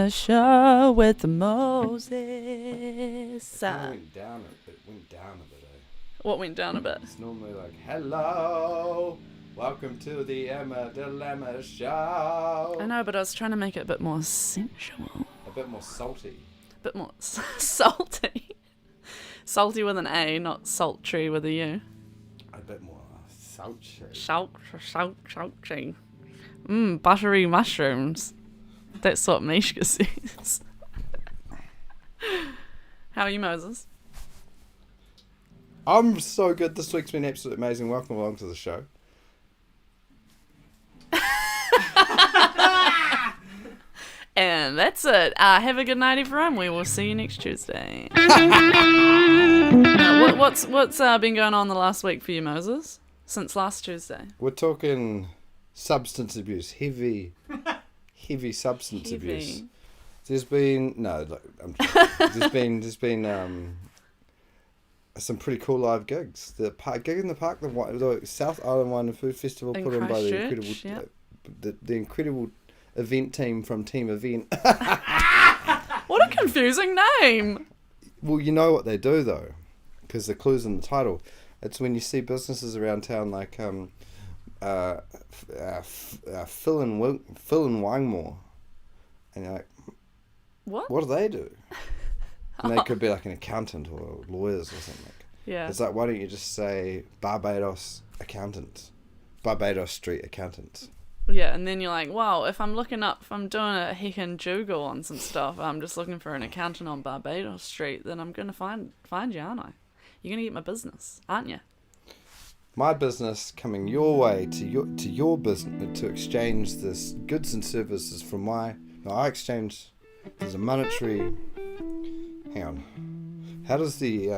Dilemma Show with Moses. It went down a bit, What went down a bit? It's normally like, hello, welcome to the Emma Dilemma Show. I know, but I was trying to make it a bit more sensual. A bit more salty. A bit more salty. Salty with an A, not sultry with a U. A bit more sultry. Sultry. Buttery mushrooms. That's what Mishka says. How are you, Moses? I'm so good. This week's been absolutely amazing. Welcome along to the show. And that's it. Have a good night, everyone. We will see you next Tuesday. Now, what's been going on the last week for you, Moses? Since last Tuesday? We're talking substance abuse. Heavy substance abuse. There's been there's been some pretty cool live gigs. The gig in the park, the South Island Wine and Food Festival put on by the incredible event team from Team Event. What a confusing name. Well, you know what they do though, because the clue's in the title. It's when you see businesses around town like Phil and Wangmore, and you're like, what do they do? And they could be like an accountant or lawyers or something. Yeah. It's like, why don't you just say Barbados accountants, Barbados Street accountants? Yeah, and then you're like, wow, if I'm doing a heckin' Google on some stuff, I'm just looking for an accountant on Barbados Street, then I'm going to find you, aren't I? You're going to get my business, aren't you? My business coming your way to your business to exchange this goods and services from I exchange. There's a monetary. Hang on. How does the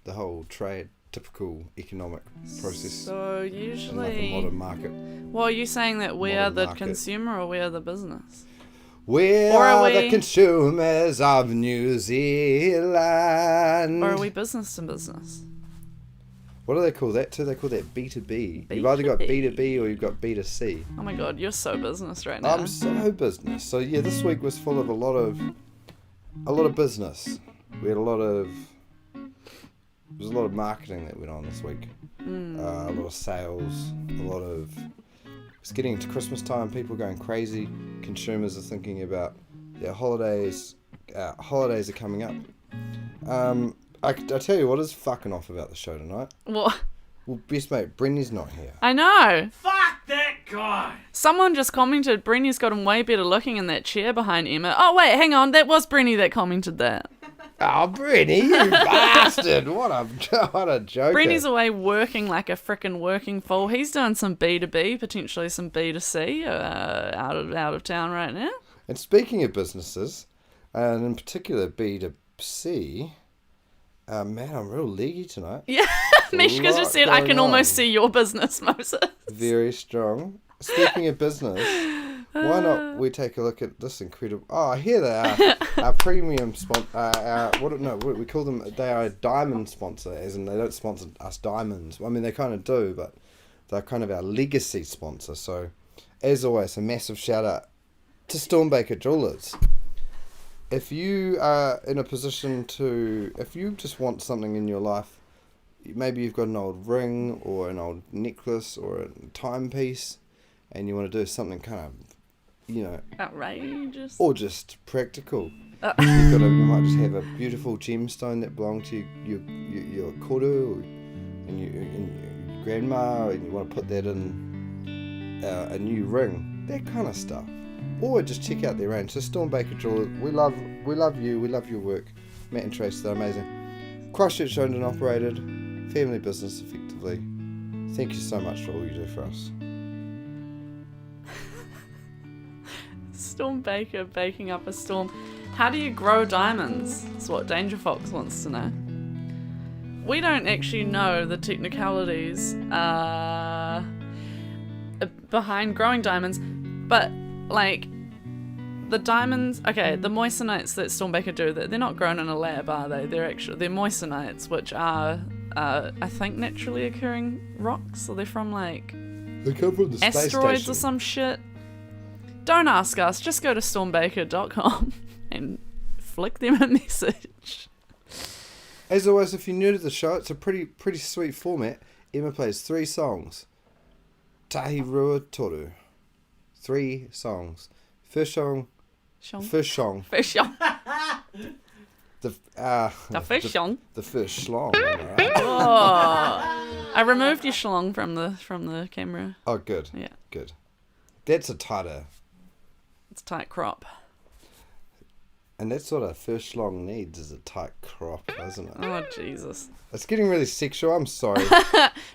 whole trade typical economic process? So usually, like a modern market. Well, are you saying that we are the market. consumer or we are the business? We are the consumers of New Zealand. Or are we business to business? What do they call that too? They call that B2B. B2B. You've either got B2B or you've got B2C. Oh my god, you're so business right now. I'm so business. So yeah, this week was full of a lot of business. We had there was a lot of marketing that went on this week. A lot of sales, it's getting into Christmas time, people going crazy. Consumers are thinking about their holidays. Holidays are coming up. I tell you what is fucking off about the show tonight. What? Well, best mate, Brenny's not here. I know. Fuck that guy! Someone just commented Brenny's got him way better looking in that chair behind Emma. Oh wait, hang on, that was Brenny that commented that. Oh, Brenny, you bastard! What a joker. Brenny's away working like a frickin' working fool. He's doing some B2B, potentially some B2C, out of town right now. And speaking of businesses, and in particular B2C, man, I'm real leggy tonight. Yeah, Mishka just said I can almost see your business, Moses. Very strong. Speaking of business, why not we take a look at this incredible... Oh, here they are. Our premium sponsor... we call them... They are a diamond sponsor, as in they don't sponsor us diamonds. I mean, they kind of do, but they're kind of our legacy sponsor. So, as always, a massive shout out to Stormbaker Jewelers. If you are in a position if you just want something in your life, maybe you've got an old ring or an old necklace or a timepiece, and you want to do something kind of, Outrageous. or just practical. You might just have a beautiful gemstone that belonged to your koru and your grandma, and you want to put that in a new ring, that kind of stuff. Or just check out their range. So Stormbaker Jewelers, we love you, we love your work. Matt and Trace, they're amazing. Christchurch owned and operated, family business effectively. Thank you so much for all you do for us. Stormbaker baking up a storm. How do you grow diamonds? That's what Danger Fox wants to know. We don't actually know the technicalities behind growing diamonds, but like the diamonds, the moissanites that Stormbaker do, they're not grown in a lab, are they? They're moissanites, which are I think naturally occurring rocks. So they're from like They come from the space asteroids station. or some shit. don't ask us. Just go to stormbaker.com and flick them a message. As always, if you're new to the show, it's a pretty sweet format. Emma plays 3 songs. Tahi Rua Toru. 3 songs. First song. First song. First song. The first song. The first schlong. Right? Oh, I removed your schlong from the camera. Oh, good. Yeah. Good. That's a tighter. It's tight crop. And that's what a first schlong needs, is a tight crop, isn't it? Oh, Jesus. It's getting really sexual. I'm sorry.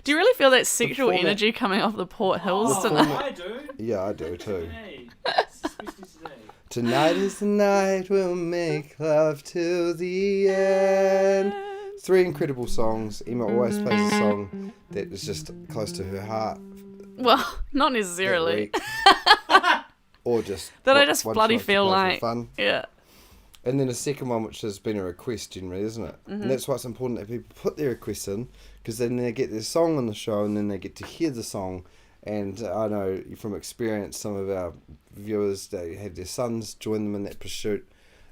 Do you really feel that sexual format- energy coming off the Port Hills tonight? I do. Yeah, I do too. Hey, especially today. Tonight is the night we'll make love till the end. 3 incredible songs. Emma always plays a song that is just close to her heart. Well, not that necessarily. week. Or just... That I what- just one bloody she likes to feel play for like. fun. Yeah. And then a second one, which has been a request generally, isn't it? Mm-hmm. And that's why it's important that people put their requests in, because then they get their song on the show and then they get to hear the song. And I know from experience, some of our viewers, they have their sons join them in that pursuit,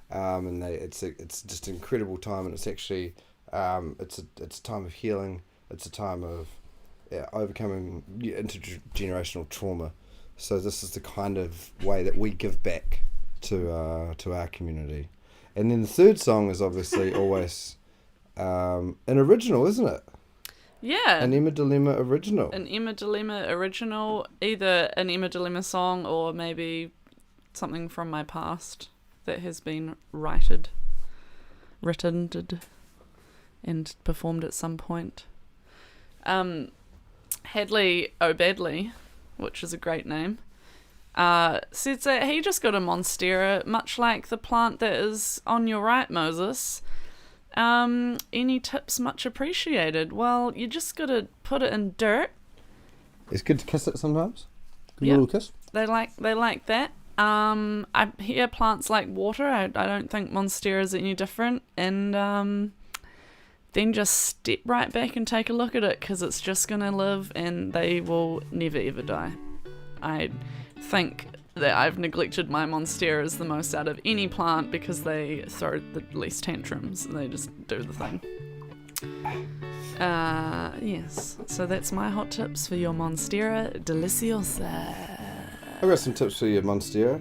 and it's just an incredible time. And it's actually it's a time of healing. It's a time of overcoming intergenerational trauma. So this is the kind of way that we give back to our community. And then the third song is obviously always an original, isn't it? Yeah. An Emma Dilemma original. An Emma Dilemma original, either an Emma Dilemma song or maybe something from my past that has been written and performed at some point. Hadley O'Badley, which is a great name, said that he just got a monstera, much like the plant that is on your right, Moses. Any tips much appreciated? Well, you just gotta put it in dirt. It's good to kiss it sometimes. Good Yep. little kiss. They like that. I hear plants like water. I don't think monsteras are any different. And then just step right back and take a look at it, because it's just gonna live and they will never ever die. I think that I've neglected my monsteras the most out of any plant because they throw the least tantrums. They just do the thing. Yes. So that's my hot tips for your monstera deliciosa. I've got some tips for your monstera.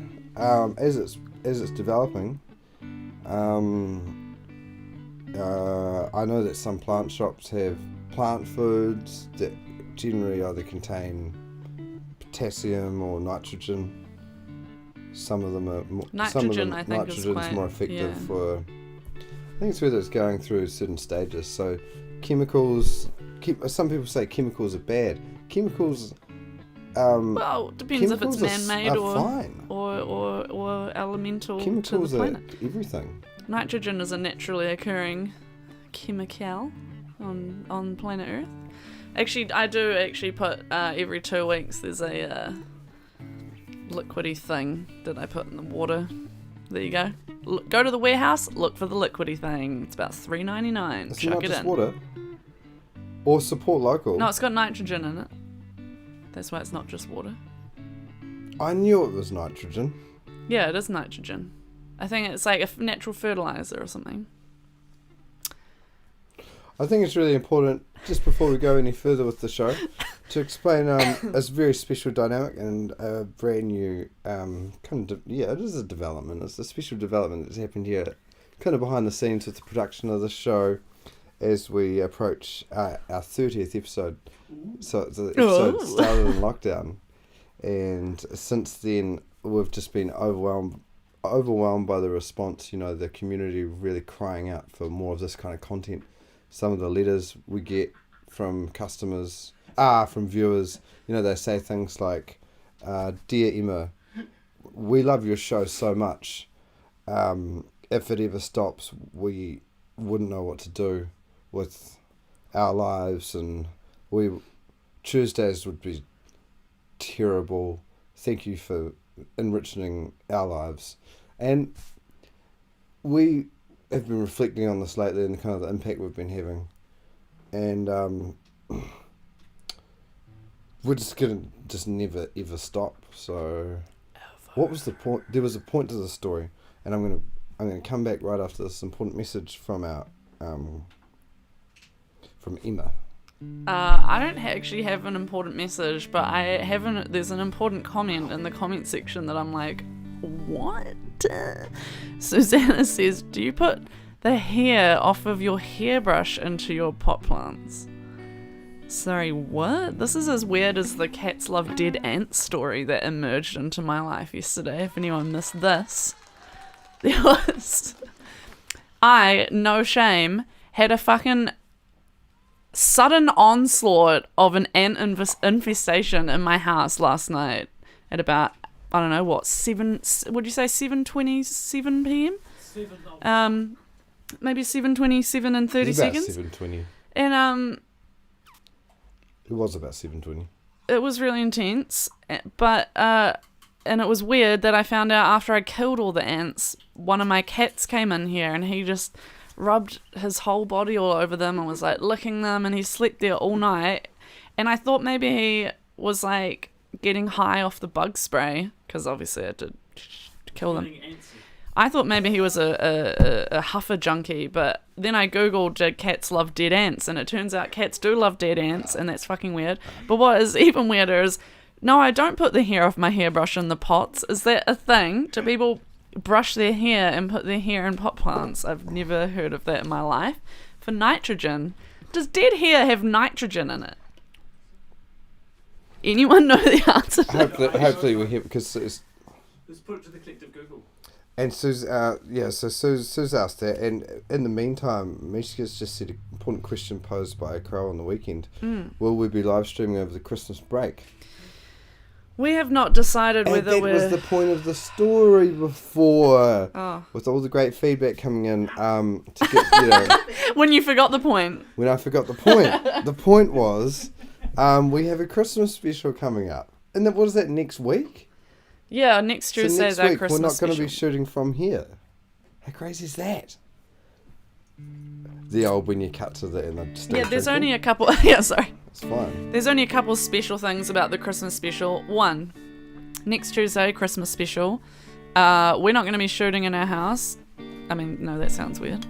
As it's developing, I know that some plant shops have plant foods that generally either contain potassium or nitrogen. Some of them are more, Nitrogen, I think, is nitrogen's quite, more effective yeah. for. I think it's whether it's going through certain stages. So chemicals. Some people say chemicals are bad. Chemicals. Well, depends if it's chemicals are man-made fine. or elemental Chemicals to the are planet. everything. Nitrogen is a naturally occurring chemical on planet Earth. Actually, I do actually put every 2 weeks there's a liquidy thing that I put in the water. There you go. Go to the warehouse, look for the liquidy thing. It's about $3.99. It's Chuck not it just in. water. Or support local. No, it's got nitrogen in it. That's why it's not just water. I knew it was nitrogen. Yeah, it is nitrogen. I think it's like a natural fertilizer or something. I think it's really important, just before we go any further with the show, to explain a very special dynamic and a brand new it is a development. It's a special development that's happened here, kind of behind the scenes with the production of the show as we approach our 30th episode. So the episode started in lockdown, and since then we've just been overwhelmed by the response. You know, the community really crying out for more of this kind of content. Some of the letters we get from customers, from viewers, you know, they say things like, "Dear Emma, we love your show so much. If it ever stops, we wouldn't know what to do with our lives, and Tuesdays would be terrible. Thank you for enriching our lives." And we have been reflecting on this lately and the kind of the impact we've been having, and we're just gonna never ever stop. So What was the point? There was a point to the story, and I'm gonna come back right after this important message from our from Emma. I don't actually have an important message, but there's an important comment in the comment section that I'm like, what? Susanna says, do you put the hair off of your hairbrush into your pot plants? Sorry, what? This is as weird as the Cats Love Dead Ants story that emerged into my life yesterday, if anyone missed this. There was... I, no shame, had a fucking sudden onslaught of an ant infestation in my house last night at about, I don't know what, 7:27 p.m? Maybe 7:27 and 30 seconds. About 7:20. And It was about 7:20. it was really intense, but and it was weird that I found out after I killed all the ants, one of my cats came in here and he just rubbed his whole body all over them and was like licking them, and he slept there all night. And I thought maybe he was like getting high off the bug spray, because obviously I had to kill them. I thought maybe he was a huffer junkie, but then I googled, did cats love dead ants? And it turns out cats do love dead ants, and that's fucking weird. But what is even weirder is, no, I don't put the hair off my hairbrush in the pots. Is that a thing? Do people brush their hair and put their hair in pot plants? I've never heard of that in my life. For nitrogen. Does dead hair have nitrogen in it? Anyone know the answer to that? Hopefully we're here, because Let's put it to the collective Google. and Sue's Sue's asked that, and in the meantime, Mishka's just said an important question posed by a crow on the weekend. Will we be live streaming over the Christmas break? We have not decided whether that we're... was the point of the story before. Oh. With all the great feedback coming in, to get, When you forgot the point. when I forgot the point. The point was, we have a Christmas special coming up. And then, what is that, next week? Yeah, next So Tuesday is next our week, Christmas we're not going to special. be shooting from here. How crazy is that? The old when you cut to the end. Yeah, there's only a couple... Yeah, sorry. It's fine. There's only a couple special things about the Christmas special. One, next Tuesday, Christmas special. We're not going to be shooting in our house. I mean, no, that sounds weird.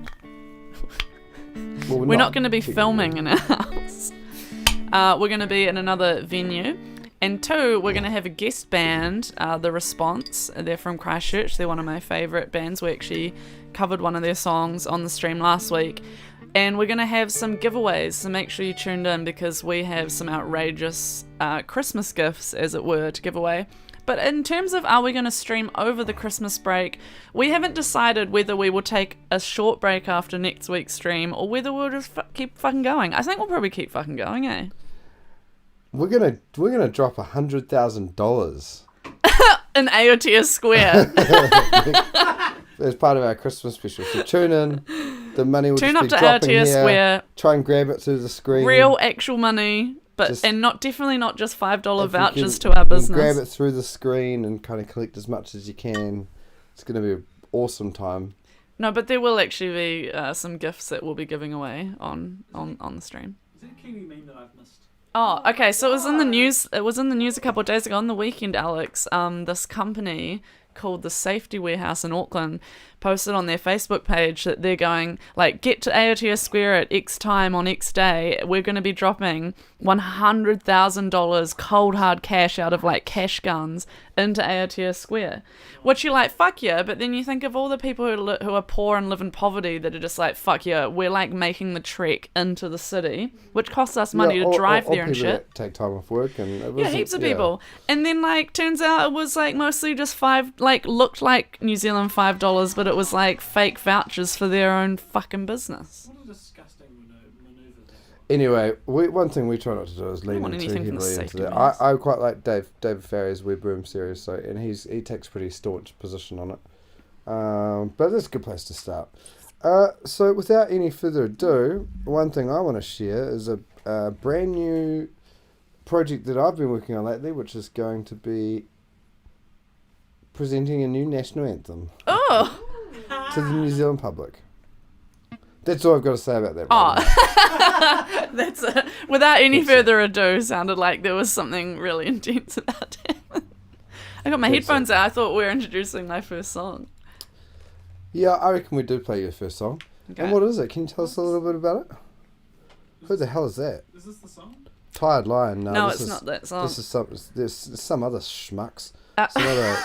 Well, We're not going to be filming in our house. We're going to be in another venue. And two, we're going to have a guest band, The Response. They're from Christchurch. They're one of my favourite bands. We actually covered one of their songs on the stream last week. And we're going to have some giveaways, so make sure you tuned in, because we have some outrageous Christmas gifts, as it were, to give away. But in terms of are we going to stream over the Christmas break, we haven't decided whether we will take a short break after next week's stream or whether we'll just keep fucking going. I think we'll probably keep fucking going, eh? We're gonna drop $100,000 In AOTS Square. as part of our Christmas special. So tune in. The money will Tune just up be to dropping AOTS here. Square. Try and grab it through the screen. Real actual money, but Just- and definitely not just $5 If you vouchers can- to our you can business. grab it through the screen and kind of collect as much as you can. It's going to be an awesome time. No, but there will actually be some gifts that we'll be giving away on the stream. Is that a Kiwi meme that I've missed? Oh, okay. So it was in the news. It was in the news a couple of days ago on the weekend, Alex. This company called the Safety Warehouse in Auckland posted on their Facebook page that they're going, like, get to AOTS Square at X time on X day. We're going to be dropping $100,000 cold hard cash out of, like, cash guns into AOTS Square. Which you're like, fuck yeah, but then you think of all the people who are poor and live in poverty that are just like, fuck yeah, we're, like, making the trek into the city, which costs us money to drive there and people shit. that take time off work and it was, Yeah, heaps of people. And then, like, turns out it was, like, mostly just looked like New Zealand $5, but it was, like, fake vouchers for their own fucking business. What a disgusting maneuver that was. Anyway, one thing we try not to do is lean want in too anything from the heavily into safety that. warehouse. I quite like David Farrier's Web Room series, so and he takes a pretty staunch position on it. But it's a good place to start. So without any further ado, one thing I want to share is a brand new project that I've been working on lately, which is going to be presenting a new national anthem Oh! to the New Zealand public. That's all I've got to say about that. Oh. Right now. That's without any That's it. further ado, sounded like there was something really intense about it. I got my That's headphones it. out. I thought we were introducing my first song. Yeah, I reckon we do play your first song. Okay. And what is it? Can you tell us a little bit about it? Who the hell is that? Is this the song? Tired Lion. No, this it's is, not that song. This is there's some other schmucks. Uh,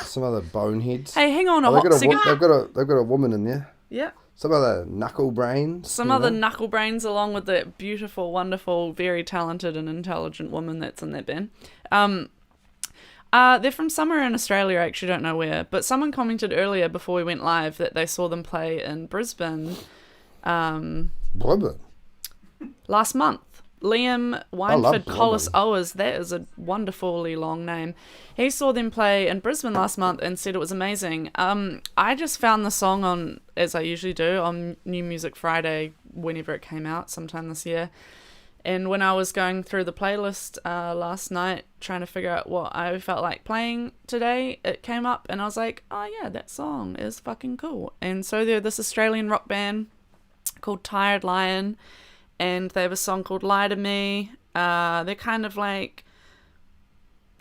Some other boneheads. hey, hang on a Oh, hot second. they've got a woman in there. Yeah. Some other knuckle brains. Some you other know? knuckle brains along with that beautiful, wonderful, very talented and intelligent woman that's in that band. They're from somewhere in Australia, I actually don't know where, but someone commented earlier before we went live that they saw them play in Brisbane Brisbane. last month. Liam love Wineford Collis Brisbane. Owers, that is a wonderfully long name. He saw them play in Brisbane last month and said it was amazing. I just found the song on, as I usually do, on New Music Friday whenever it came out sometime this year. And when I was going through the playlist last night, trying to figure out what I felt like playing today, it came up and I was like, oh yeah, that song is fucking cool. And so they're this Australian rock band called Tired Lion, and they have a song called Lie to Me. They're kind of like,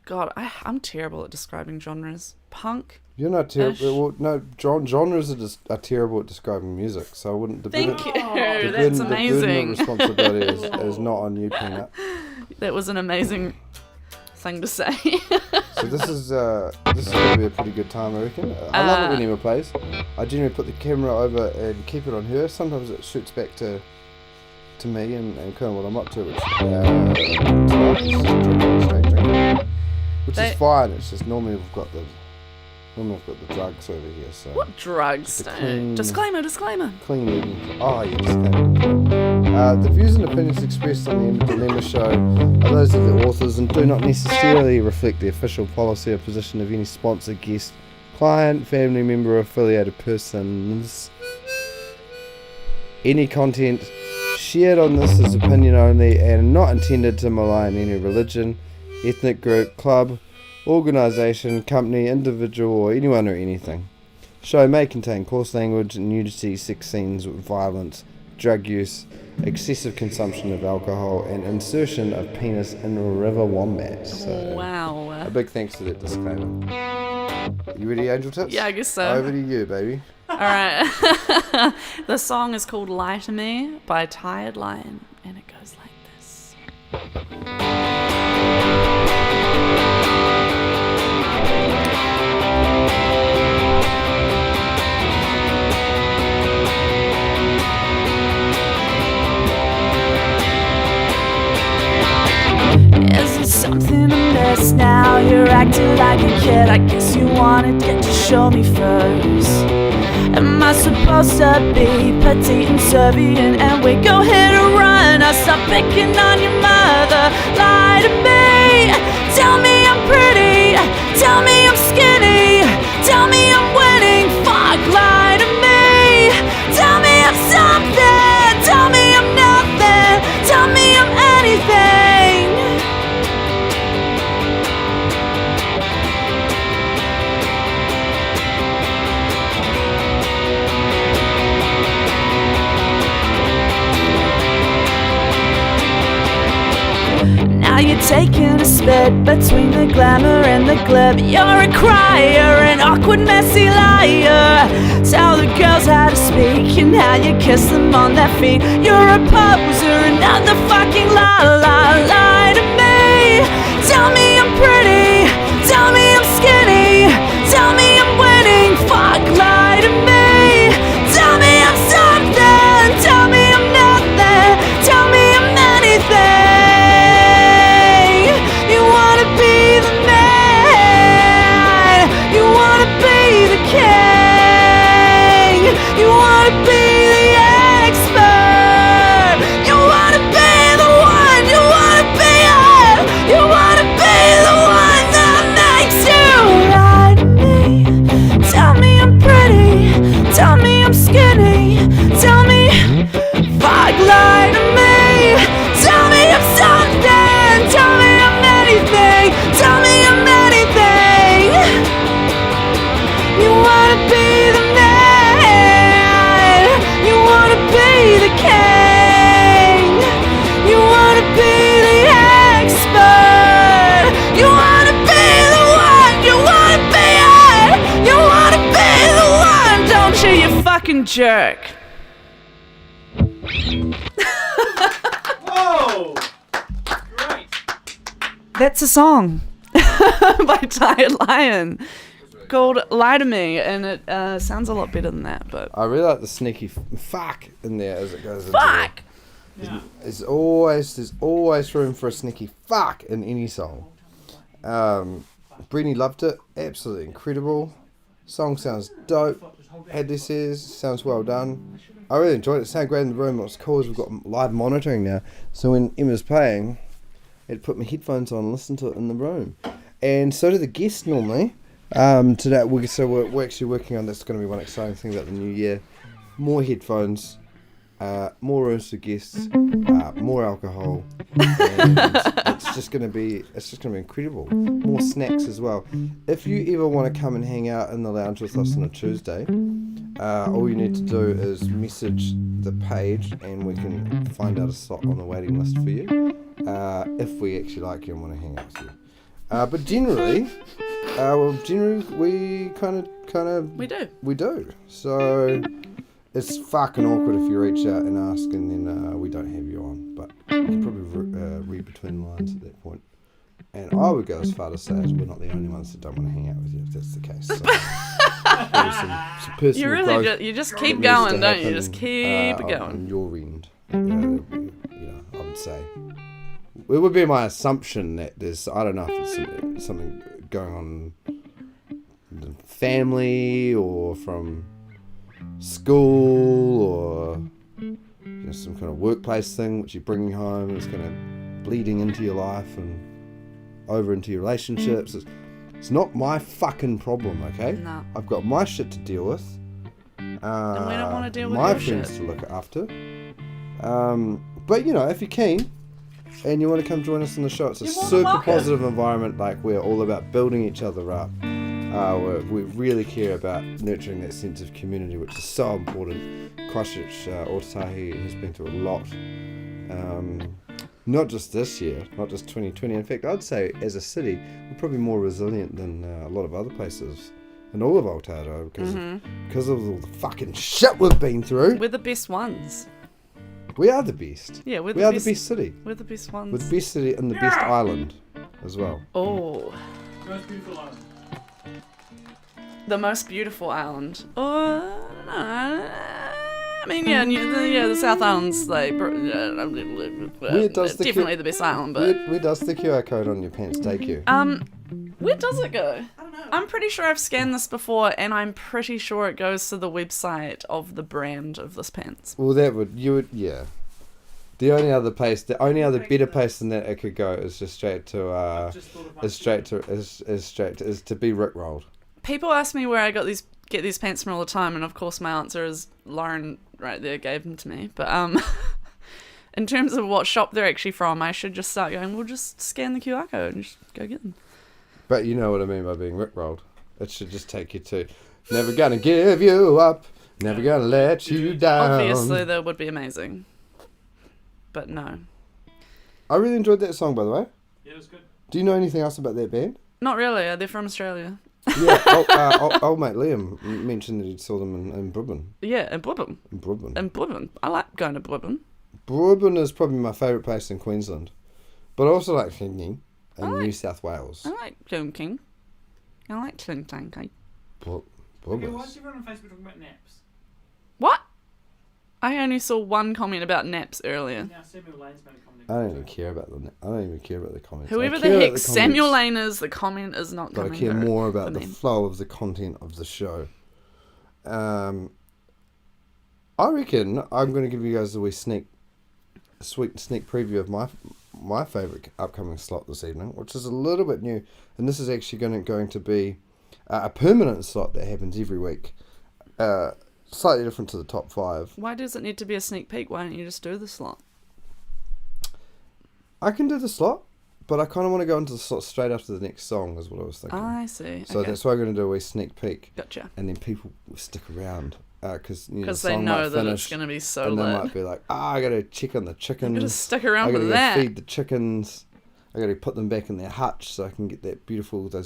God, I'm terrible at describing genres. Punk. You're not terrible. Well, no, genres are terrible at describing music, so I wouldn't. Thank you. The That's burden amazing. of responsibility is not on you, Peanut. That was an amazing thing to say. So this is going to be a pretty good time, I reckon. I love it when Emma plays. I generally put the camera over and keep it on her. Sometimes it shoots back to me and kind of what I'm up to, which is fine. It's just normally we've got the drugs over here. So What drugs? Just a clean- Disclaimer. clean evening. Oh yes, the views and opinions expressed on the Emma Dilemma show are those of the authors and do not necessarily reflect the official policy or position of any sponsor, guest, client, family member, or affiliated persons. Any content shared on this is opinion only and not intended to malign any religion, ethnic group, club, organisation, company, individual, or anyone or anything. Show may contain coarse language, nudity, sex scenes, violence, drug use, excessive consumption of alcohol, and insertion of penis in river wombat. So, Wow. a big thanks to that disclaimer. You ready, Angel Tips? Yeah, I guess so. Over to you, baby. All right. The song is called Lie to Me by Tired Lion, and it goes like this. Is it something I miss now? You're acting like a kid. I guess you wanted to show me first. Am I supposed to be petite and Serbian and we go hit or run? I stop picking on your mother. Lie to me. Tell me I'm pretty. Tell me I'm skinny. Tell me I'm winning. Fuck, lie to me. Tell me I'm something. Tell me I'm nothing. Tell me I'm anything. Now you're taking a spit between the glamour and the glib. You're a crier, an awkward, messy liar. Tell the girls how to speak and how you kiss them on their feet. You're a poser, another fucking lie to me. Tell me I'm pretty, tell me I'm skinny, tell me I'm winning. Fuck, lie to me. Tell me I'm something, tell me I'm nothing, tell me I'm anything. You wanna be the man, you wanna be the king, you wanna be the expert, you wanna be the one, you wanna be jerk. Whoa! Great. That's a song by Tired Lion called Lie to Me, and it sounds a lot better than that, but... I really like the sneaky fuck in there as it goes. Fuck! Yeah. There's always room for a sneaky fuck in any song. Brittany loved it. Absolutely incredible. Song sounds dope. Hadley says sounds well done. I really enjoyed it. It sounded great in the room. What's cool is we've got live monitoring now. So when Emma's playing, I'd put my headphones on and listen to it in the room. And so do the guests normally. Today, we're actually working on, that's going to be one exciting thing about the new year. More headphones, more rooms for guests, more alcohol, and it's just going to be incredible. More snacks as well. If you ever want to come and hang out in the lounge with us on a Tuesday, all you need to do is message the page, and we can find out a slot on the waiting list for you. If we actually like you and want to hang out with you. But generally, we kind of we do. So it's fucking awkward if you reach out and ask, and then we don't have you on. But you can probably read between the lines at that point. And I would go as far to say as we're not the only ones that don't want to hang out with you, if that's the case. So, some personal You really growth you just keep needs going, to don't you? happen, Just keep on going. your end. I would say. It would be my assumption that there's, I don't know if it's something going on in the family or from school or some kind of workplace thing which you're bringing home and it's kind of bleeding into your life and over into your relationships. It's not my fucking problem, okay? No. I've got my shit to deal with. And we don't want to deal with my your friends shit. to look after. But if you're keen and you want to come join us on the show, it's a You're more than super welcome. positive environment. Like, we're all about building each other up. We really care about nurturing that sense of community, which is so important. Christchurch, Ōtautahi has been through a lot. Not just this year, not just 2020. In fact, I'd say as a city, we're probably more resilient than a lot of other places in all of Aotearoa because of all the fucking shit we've been through. We're the best ones. We are the best. Yeah, We are the best city. We're the best ones. We're the best city and the best island as well. Oh, Most beautiful island. the most beautiful island. Oh, I mean, the South Island's like definitely the best island, but Where does the QR code on your pants take you? where does it go? I don't know. I'm pretty sure I've scanned this before, and I'm pretty sure it goes to the website of the brand of this pants. Well, yeah. The only other better place than that it could go is just straight to Just thought about is to be rickrolled. People ask me where I get these pants from all the time, and of course my answer is Lauren right there gave them to me. But in terms of what shop they're actually from, I should just start going, we'll just scan the QR code and just go get them. But you know what I mean by being rickrolled. It should just take you to never gonna give you up, never gonna let you down. Obviously, that would be amazing. But no. I really enjoyed that song, by the way. Yeah, it was good. Do you know anything else about that band? Not really. They're from Australia. Yeah, old mate Liam mentioned that he saw them in Brisbane. Yeah, in Brisbane. In Brisbane. I like going to Brisbane. Brisbane is probably my favourite place in Queensland. But I also like Sydney and New South Wales. I like King. I like Clinton. Okay, why is everyone on Facebook talking about naps? What? I only saw one comment about naps earlier. Now Samuel Lane's made a comment. I don't even care about the comments. Whoever I the care about heck Samuel Lane is, the comment is not But I coming care through more about for the me. flow of the content of the show. I reckon I'm going to give you guys a wee sneak preview of my favourite upcoming slot this evening, which is a little bit new, and this is actually going to be a permanent slot that happens every week. Slightly different to the top 5. Why does it need to be a sneak peek? Why don't you just do the slot? I can do the slot, but I kind of want to go into the slot straight after the next song, is what I was thinking. I see. So okay. that's why I'm going to do a wee sneak peek. Gotcha. And then people will stick around because Because they know that it's going to be so and they lit. might be like, I got to check on the chickens. I'm going to stick around I got for to go that. feed the chickens. I got to put them back in their hutch so I can get those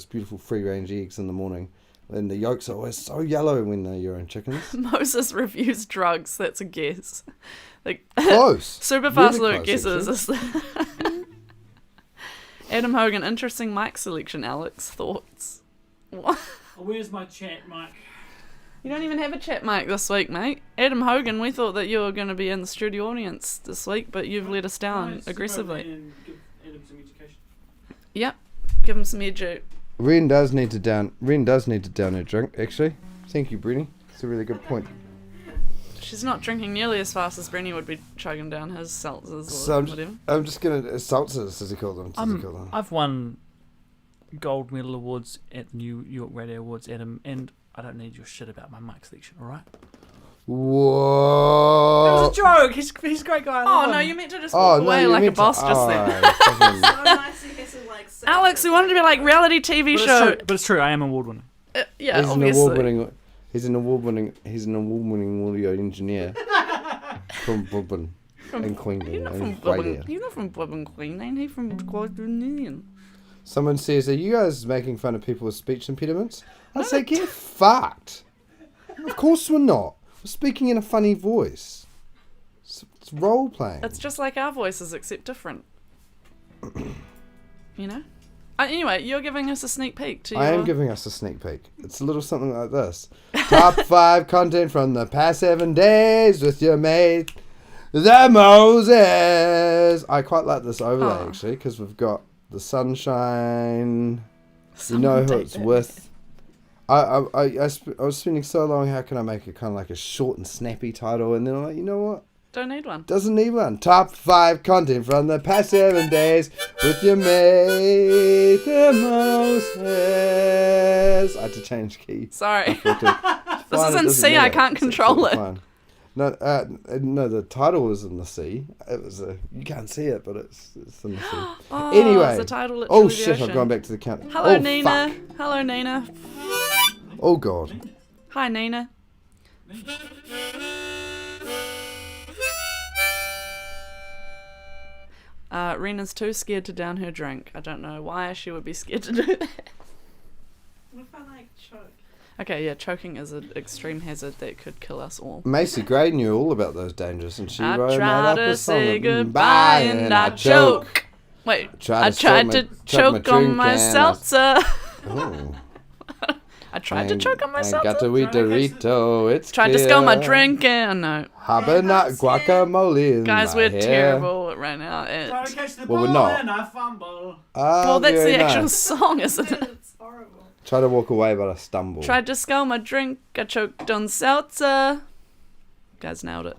beautiful free range eggs in the morning. And the yolks are always so yellow when they're urine chickens. Moses reviews drugs. That's a guess. Like Close. super fast Really Luke close, guesses. Adam Hogan, interesting mic selection. Alex, thoughts? What? Oh, where's my chat, Mike? You don't even have a chat mic this week, mate. Adam Hogan, we thought that you were going to be in the studio audience this week, but you've let us down aggressively. And give Adam some education. Yep, give him some edu. Ren does need to down her drink, actually. Thank you, Brenny. It's a really good point. She's not drinking nearly as fast as Brenny would be chugging down his seltzers or So whatever. I'm just gonna seltzers, as he called them. I've won gold medal awards at the New York Radio Awards, Adam, and I don't need your shit about my mic selection, alright? Whoa! It was a joke! He's a great guy. I love Oh, him. no, you meant to just walk away like a boss just then. Alex, we wanted to be like reality TV show. But it's true, I am award winning. Yeah, He's obviously. He's an award-winning audio engineer from Bourbon and Queensland. He's not from and Bourbon. Radio. He's not from Bourbon, Queensland. He's from Queensland. Someone says, "Are you guys making fun of people with speech impediments?" I say, "Get fucked." Of course we're not. We're speaking in a funny voice. It's role playing. It's just like our voices, except different. You know? Anyway, you're giving us a sneak peek to your... I am giving us a sneak peek. It's a little something like this. Top 5 content from the past 7 days with your mate, the Moses. I quite like this overlay, actually, because we've got the sunshine. You know who it's with. I was spending so long, how can I make it kind of like a short and snappy title? And then I'm like, you know what? Don't need one. Doesn't need one. Top 5 content from the past 7 days with your mate, the Moses. I had to change key. Sorry. This is in C, I can't control it. Fine. No, the title is in the C. It was you can't see it, but it's in the C. Oh, anyway. It's the title Oh the shit! ocean. I've gone back to the count. Hello, oh, Nina. Fuck. Hello, Nina. Oh god. Hi, Nina. Rena's too scared to down her drink. I don't know why she would be scared to do that. What if I like choke? Okay, yeah, choking is an extreme hazard that could kill us all. Macy Gray knew all about those dangers, and she I wrote tried up to a song say of goodbye and I choke. Wait, I tried to choke on my seltzer. Oh. I tried to choke on my I got seltzer. to eat Dorito. It's Tried to spill my drink and no. Habanut guacamole in Guys, my we're hair. terrible right now. Try to catch the Well, we're ball not. and I fumble. Ah, Well, that's very the actual nice. song, isn't it? It's horrible. Try to walk away, but I stumble. Tried to skull my drink, I choked on seltzer. Guys nailed it.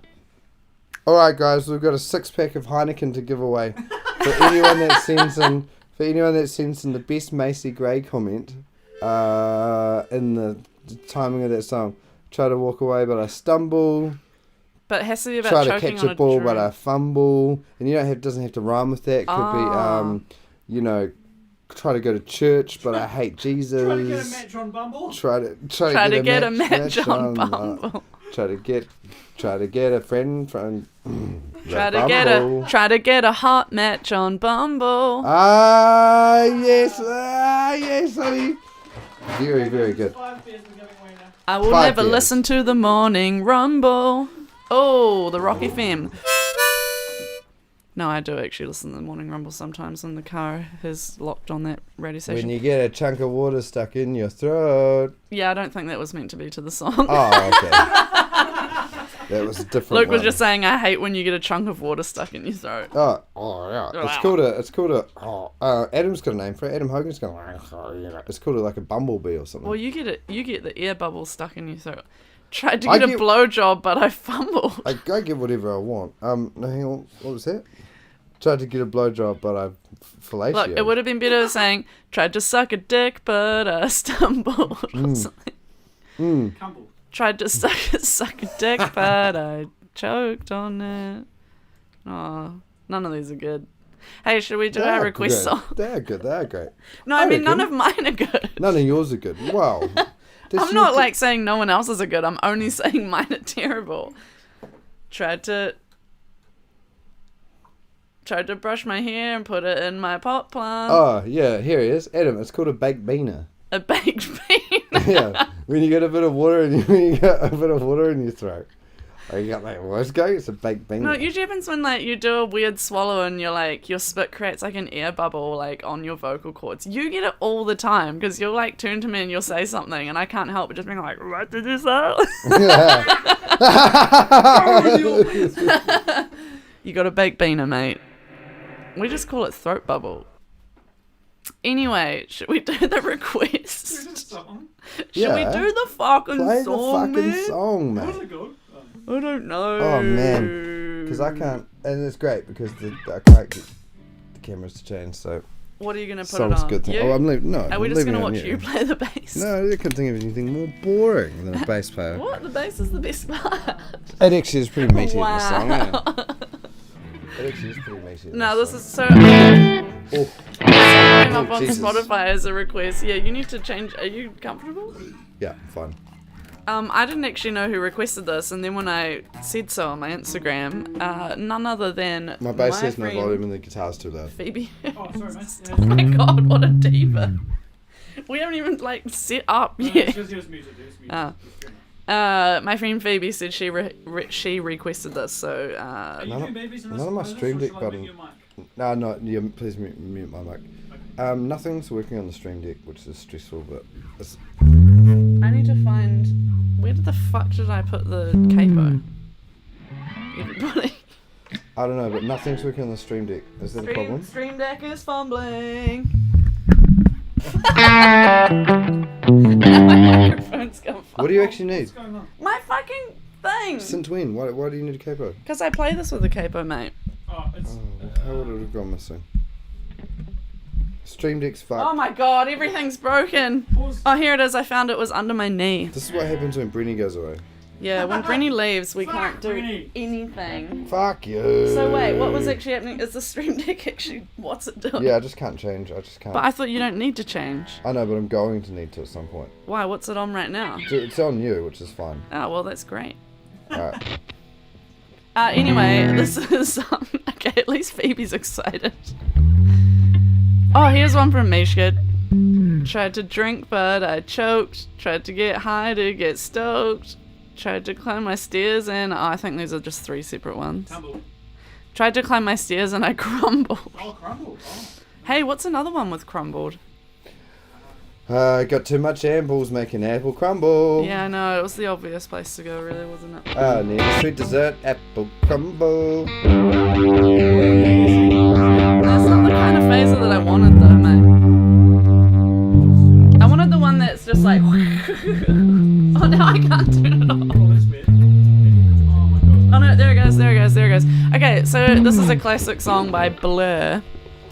All right, guys, we've got a 6-pack of Heineken to give away for anyone that sends in. For anyone that sends in the best Macy Gray comment in the timing of that song. Try to walk away, but I stumble. But it has to be about Try to choking catch on a ball, drink. but I fumble. And you doesn't have to rhyme with that. It could be, try to go to church, but I hate Jesus. Try to get a match on Bumble. Try to get a match on Bumble. Try to get a friend from Try to get a hot match on Bumble. yes, honey. Very, very good. 5 beers we're giving away now. I will 5 never beers. listen to the morning rumble. Oh, the Rocky Femme. No, I do actually listen to the morning rumble sometimes when the car is locked on that radio station. When you get a chunk of water stuck in your throat. Yeah, I don't think that was meant to be to the song. Oh, okay. That was a different Luke was one. just saying, I hate when you get a chunk of water stuck in your throat. Oh yeah. It's called a. Adam's got a name for it. Adam Hogan's got. It's called like a bumblebee or something. Well, you get the air bubble stuck in your throat. Tried to get a blowjob, but I fumbled. I get whatever I want. No, hang on. What was that? Tried to get a blowjob, but I fellatio. Look, it would have been better saying, tried to suck a dick, but I stumbled or something. Cumble. Tried to suck a dick, but I choked on it. Oh, none of these are good. Hey, should we do our request song? They're good. They're great. No, I mean, none of mine are good. None of yours are good. Wow. I'm not like saying no one else's are good. I'm only saying mine are terrible. Tried to brush my hair and put it in my pot plant. Oh, yeah. Here he is. Adam, it's called a baked beaner. A baked bean. Yeah, when you get a bit of water in your throat. Oh, you got that voice going? It's a baked bean. No, it usually happens when like you do a weird swallow and you're like your spit creates like an air bubble like on your vocal cords. You get it all the time because you'll like turn to me and you'll say something and I can't help but just being like, "What did you say?" You got a baked beaner, mate. We just call it throat bubble. Anyway, should we do the request? Should we do the fucking Play song, the fucking man? song, What was man. it called? I don't know. Oh, man. Because I can't, and it's great because I can't get the cameras to change, so What are you gonna put it song's on? a good thing. You? Oh, I'm leaving. No, Are we I'm just leaving gonna it on watch you play the bass? No, I couldn't think of anything more boring than a bass player. What? The bass is the best part. It actually is pretty meaty in the song, Wow. yeah. It actually is pretty meaty. in No, the this song. is so. Oh, Came up on Jesus. Spotify as a request. Yeah, you need to change. Are you comfortable? yeah, fine. I didn't actually know who requested this, and then when I said so on my Instagram, none other than My bass has no friend volume and the guitar's too loud. Phoebe. Oh, sorry, mate. Yeah, Oh my god, what a diva! We haven't even like set up no, yet. Just muted. Ah. My friend Phoebe said she requested this, so Are you None doing of- babies in none this? of my or shall Stream I Deck mute button- your mic? No, yeah, please mute my mic. Nothing's working on the Stream Deck, which is stressful, but it's, I need to find where the fuck did I put the capo? Everybody. I don't know, but nothing's working on the Stream Deck. Is that a problem? Stream Deck is fumbling. Now my microphone's gone. What do you actually need? What's going on? My fucking thing. Since when? Why do you need a capo? Because I play this with a capo, mate. Oh, it's. Oh, how would it have gone missing? Stream Deck's fucked. Oh my god, everything's broken. Pause. Oh, here it is. I found it was under my knee. This is what happens when Brenny goes away. Yeah, when Brenny leaves, we Fuck can't do Brenny. anything. Fuck you. So wait, what was actually happening? Is the Stream Deck actually, what's it doing? Yeah, I just can't change. I just can't. But I thought you don't need to change. I know, but I'm going to need to at some point. Why? What's it on right now? It's on you, which is fine. Oh, well, that's great. Alright. Anyway, this is okay. At least Phoebe's excited. Oh, here's one from Mishkid. Tried to drink, but I choked. Tried to get high to get stoked. Tried to climb my stairs, and I think these are just three separate ones. Tumble. Tried to climb my stairs, and I crumbled. Oh, crumbled. Oh. Hey, what's another one with crumbled? Got too much ambles making apple crumble. Yeah, I know. It was the obvious place to go, really, wasn't it? Need a sweet dessert, apple crumble. That's not the kind of phaser that I wanted, though, mate. I wanted the one that's just like. Oh, now I can't turn it off. Oh, that's weird. Oh my god. Oh no, there it goes, there it goes, there it goes. Okay, so this is a classic song by Blur.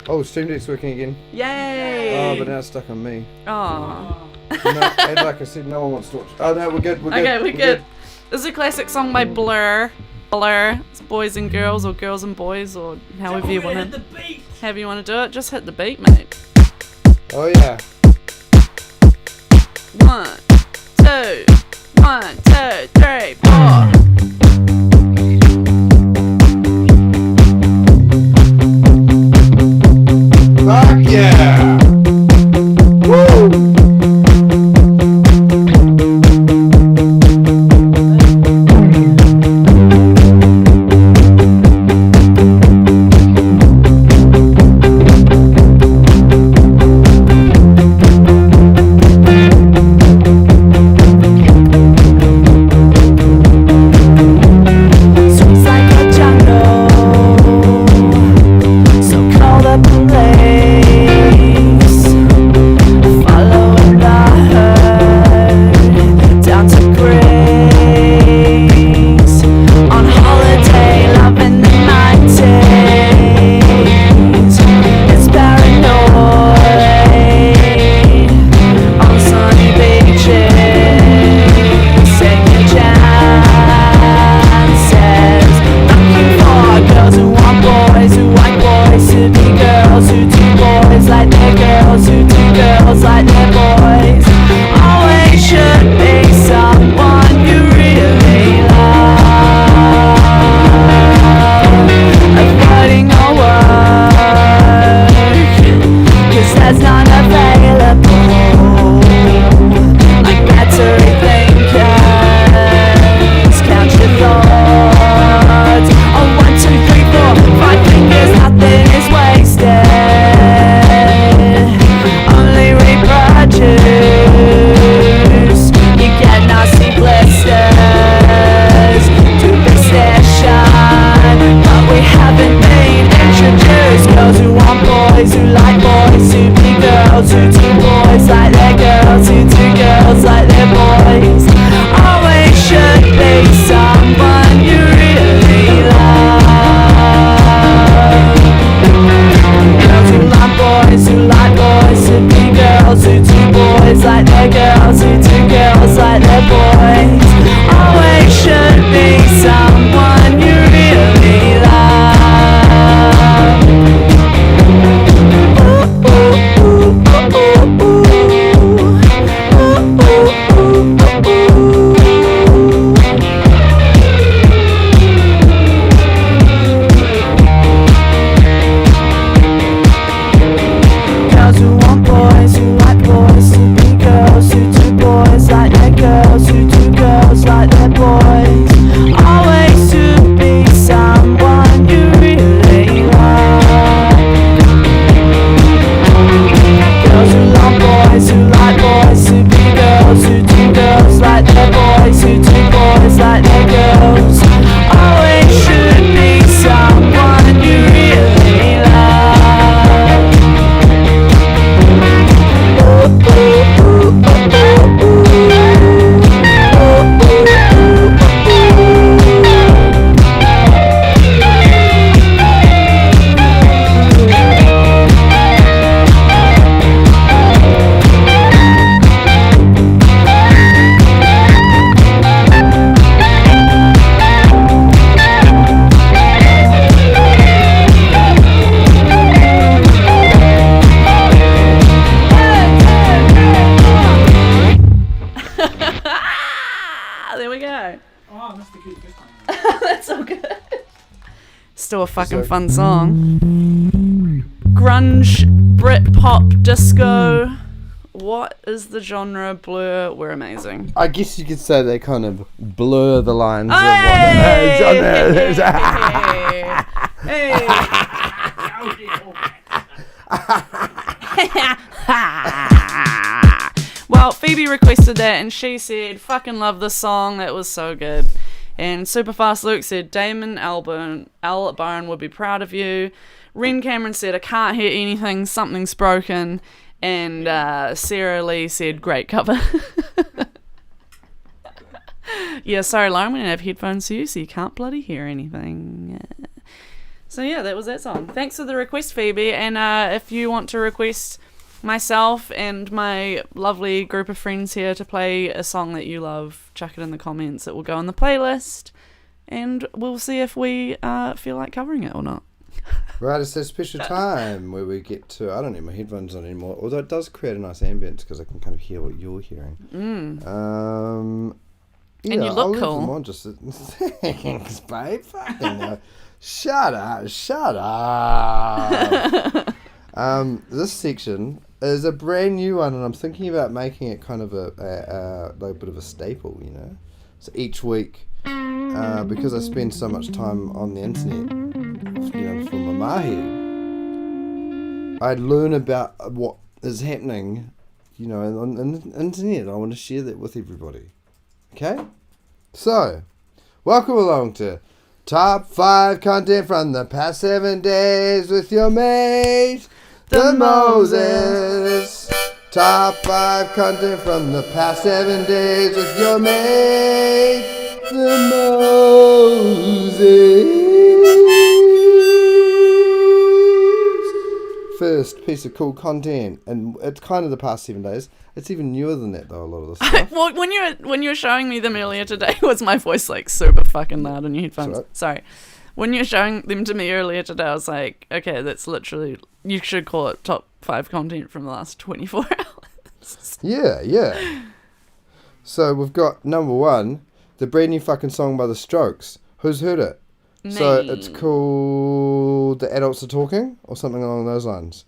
Oh, Stream Deck's working again. Yay! Oh, but now it's stuck on me. Oh. Oh. No, and like I said, no one wants to watch. Oh no, we're good. We're good. Okay, we're good. This is a classic song by Blur. Blur. It's boys and girls, or girls and boys, or however you want hit to. the beat. However you want to do it. Just hit the beat, mate. Oh yeah. 1, 2, 1, 2, 3, 4. Fuck yeah! Woo! still a fucking fun song. Grunge, Britpop, disco. What is the genre? Blur. We're amazing. I guess you could say they kind of blur the lines Hey! of what Hey! Well, Phoebe requested that and she said, fucking love this song, that was so good. And Superfast Luke said, Damon Albarn would be proud of you. Ren Cameron said, I can't hear anything, something's broken. And Sarah Lee said, great cover. Yeah, sorry Lauren, we don't have headphones to you, so you can't bloody hear anything. So yeah, that was that song. Thanks for the request, Phoebe. And if you want to request myself and my lovely group of friends here to play a song that you love, chuck it in the comments. It will go on the playlist, and we'll see if we feel like covering it or not. Right, it's that special time where we get to... I don't need my headphones on anymore, although it does create a nice ambience because I can kind of hear what you're hearing. Yeah, and you look I'll leave cool. them on just... Thanks, babe. Fucking shut up. This section is a brand new one, and I'm thinking about making it kind of a like a bit of a staple, you know. So each week, because I spend so much time on the internet, you know, for my mahi, I learn about what is happening, you know, on the internet. I want to share that with everybody. Okay? So, welcome along to Top 5 Content from the Past 7 Days with your mate, the Moses. Top 5 content from the past 7 days with your mate, the Moses. First piece of cool content, and it's kind of the past 7 days. It's even newer than that, though, a lot of the stuff. Well, when you were showing me them earlier today, was my voice like super fucking loud on your headphones? Right. Sorry. When you were showing them to me earlier today, I was like, okay, that's literally, you should call it top 5 content from the last 24 hours. Yeah. So we've got number 1, the brand new fucking song by The Strokes. Who's heard it? Me. So it's called The Adults Are Talking, or something along those lines.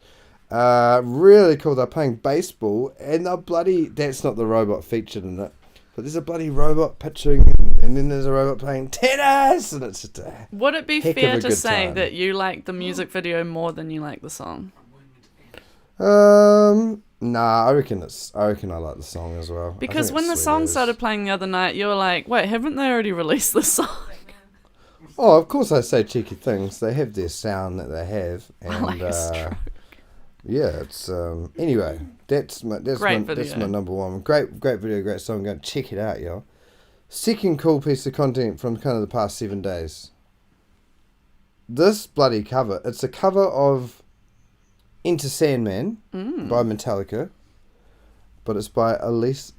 Really cool. They're playing baseball, and that's not the robot featured in it, but there's a bloody robot pitching, and then there's a robot playing tennis, and it's just a Would it be heck of fair a to good say time. that you like the music video more than you like the song? Nah, I reckon I like the song as well. I Because think when the it's song sweet as. started playing the other night, you were like, wait, haven't they already released this song? Oh, of course I say cheeky things. They have their sound that they have, and Like a stroke. yeah, it's anyway. That's my video. number 1. Great video, great song. Go check it out, y'all. Second cool piece of content from kind of the past 7 days. This bloody cover. It's a cover of Enter Sandman by Metallica, but it's by Elise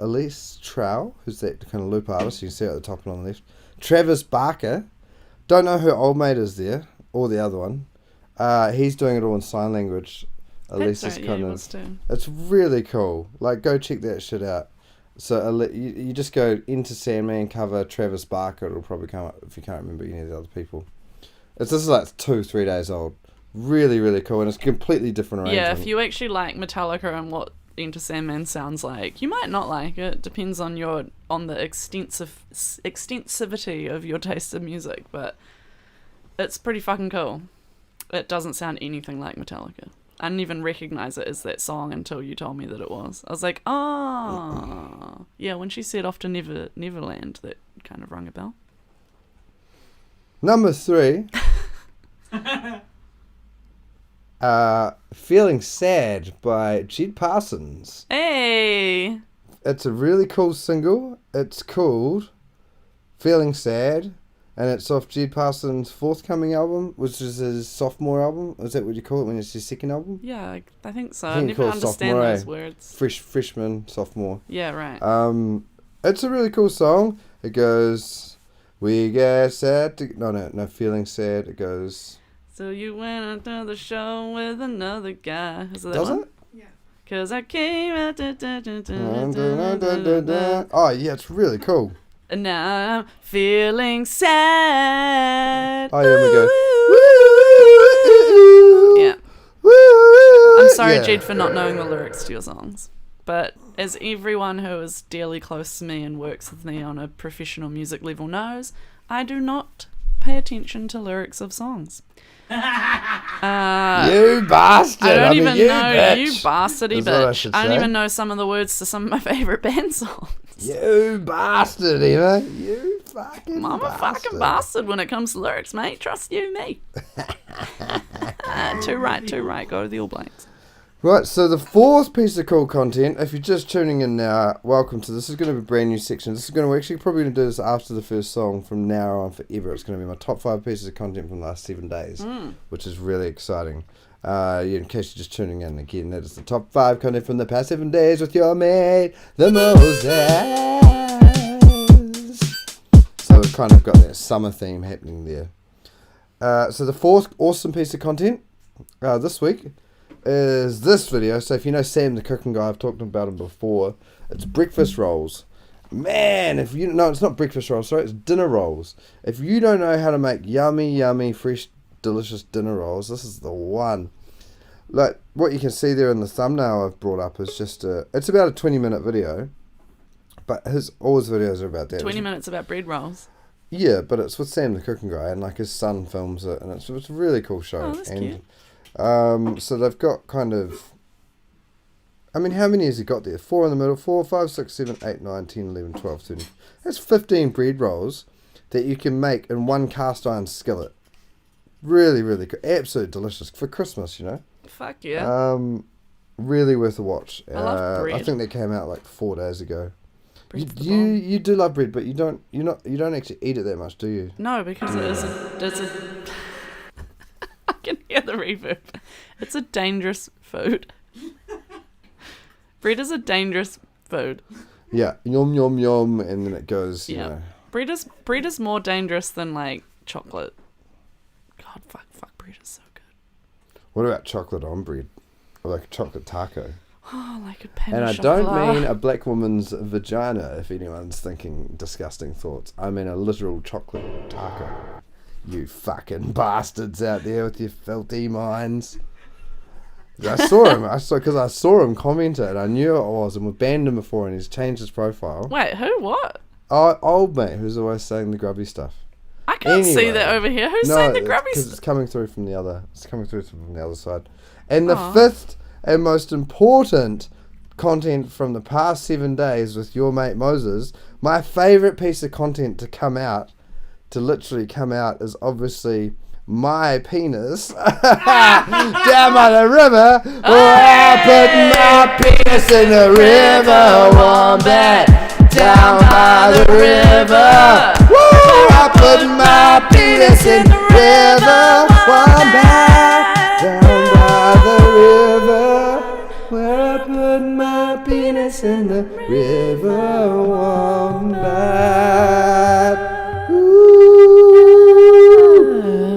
Trow, who's that kind of loop artist. You can see it at the top and on the left. Travis Barker. Don't know who old mate is there, or the other one. He's doing it all in sign language. Elise That's is right, kind yeah, of... was too. It's really cool. Like, go check that shit out. So you just go into Sandman cover Travis Barker. It'll probably come up if you can't remember any of the other people. This is like 2-3 days old. Really, really cool, and it's a completely different arrangement. Yeah, if you actually like Metallica and what Enter Sandman sounds like, you might not like it. Depends on the extensivity of your taste in music, but it's pretty fucking cool. It doesn't sound anything like Metallica. I didn't even recognize it as that song until you told me that it was. I was like, oh. Yeah, when she said off to Neverland, that kind of rung a bell. Number 3. Feeling Sad by Jed Parsons. Hey! It's a really cool single. It's called Feeling Sad, and it's off Jed Parsons' forthcoming album, which is his sophomore album. Is that what you call it when it's his second album? Yeah, I think so. I I think never called understand sophomore, those eh? words. Freshman, sophomore. Yeah, right. It's a really cool song. It goes, we get sad. No, Feeling Sad. It goes. So you went to the show with another guy. Is it that Does one? it? Cause I came out Oh yeah, it's really cool. and now I'm feeling sad. Oh, yeah, we go. Woo! sorry, yeah. Jed, for not knowing the lyrics to your songs. But as everyone who is dearly close to me and works with me on a professional music level knows, I do not pay attention to lyrics of songs. You bastard! I don't even you know, bitch. you bastardy Is what I bitch. should I don't say. even know some of the words to some of my favourite band songs. You bastard, Eva. You fucking I'm a bastard. fucking bastard when it comes to lyrics, mate. Trust you, me. Too right. Go to the All Blanks. Right, so the fourth piece of cool content, if you're just tuning in now, welcome to this. Is going to be a brand new section. This is going to, we're actually probably going to do this after the first song. From now on forever, it's going to be my top 5 pieces of content from the last 7 days, which is really exciting. In case you're just tuning in again, that is the top 5 content from the past 7 days with your mate, the Moses. So we've kind of got that summer theme happening there. So the fourth awesome piece of content this week is this video. So if you know Sam the cooking guy, I've talked about him before. It's breakfast rolls. Man, if you no, it's not breakfast rolls, sorry, it's dinner rolls. If you don't know how to make yummy, fresh, delicious dinner rolls, this is the one. Like what you can see there in the thumbnail I've brought up is just it's about a 20-minute video, but all his videos are about that. 20 minutes about bread rolls. Yeah, but it's with Sam the cooking guy, and like his son films it, and it's a really cool show. Oh, that's cute. So they've got kind of, I mean, how many has he got there? 4 in the middle, 4, 5, 6, 7, 8, 9, 10, 11, 12, 13. That's 15 bread rolls that you can make in one cast iron skillet. Really good. Absolutely delicious for Christmas, you know. Fuck yeah. Really worth a watch. I love bread. I think they came out like 4 days ago. Bread's the bomb. You do love bread, but you don't actually eat it that much, do you? No, because it's a I can hear the reverb. It's a dangerous food. Bread is a dangerous food. Yeah, yum yum yum, and then it goes. Yeah. You know. Bread is more dangerous than like chocolate. God, fuck, bread is so good. What about chocolate on bread, or like a chocolate taco? Oh, like a pan And I of don't chocolate. mean a black woman's vagina. If anyone's thinking disgusting thoughts, I mean a literal chocolate taco. You fucking bastards out there with your filthy minds. I saw him. Because I saw him comment it, and I knew it was, and we've banned him before, and he's changed his profile. Wait, who? What? Old mate, who's always saying the grubby stuff. I can't see Anyway. that over here. Who's saying the grubby because stuff? it's coming through from the other. It's coming through from the other side. And the Aw. fifth and most important content from the past 7 days with your mate Moses, my favourite piece of content to literally come out, is obviously my penis down by the river. I put my penis in the river, wombat, down by the river. Woo! I put my penis in the river, wombat, down by the river. Where I put my penis in the river, wombat.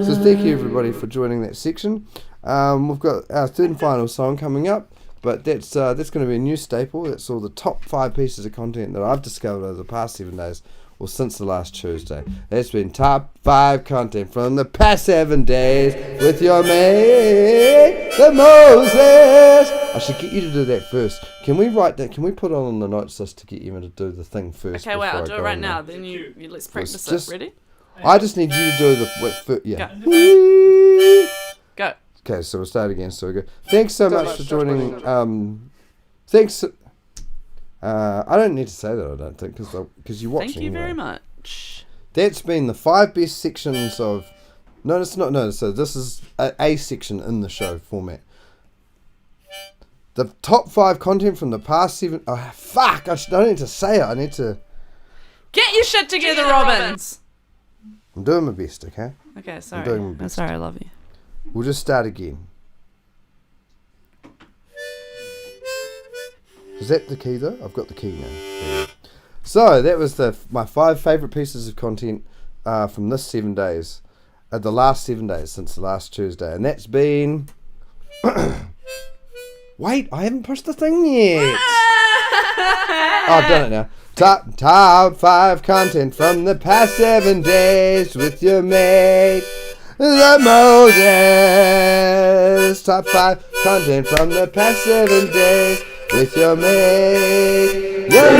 So thank you everybody for joining that section. We've got our third and final song coming up, but that's going to be a new staple. That's all the top 5 pieces of content that I've discovered over the past 7 days, or since the last Tuesday. That's been top 5 content from the past 7 days with your mate, the Moses. I should get you to do that first. Can we write that? Can we put it on the notes list to get you to do the thing first? Okay, wait, before I'll I do it go right on now. there? Then you let's practice just- it. Ready? I just need you to do the yeah. Go. Okay, so we'll start again. So we go. Thanks so much for joining. Thanks. I don't need to say that. I don't think because you're watching. Thank you very anyway. much. That's been the 5 best sections of. No, it's not. No, so this is a section in the show format. The top 5 content from the past 7. Oh fuck! I don't need to say it. I need to. Get your shit together, Robbins. I'm doing my best. Okay. Okay, sorry. doing my I'm best. sorry, I love you. We'll just start again. Is that the key though? I've got the key now. So that was my 5 favourite pieces of content from this 7 days. The last 7 days since the last Tuesday. And that's been... Wait, I haven't pushed the thing yet. Oh, I've done it now. Top 5 content from the past 7 days with your mate, The Moses. Top 5 content from the past 7 days with your mate. Your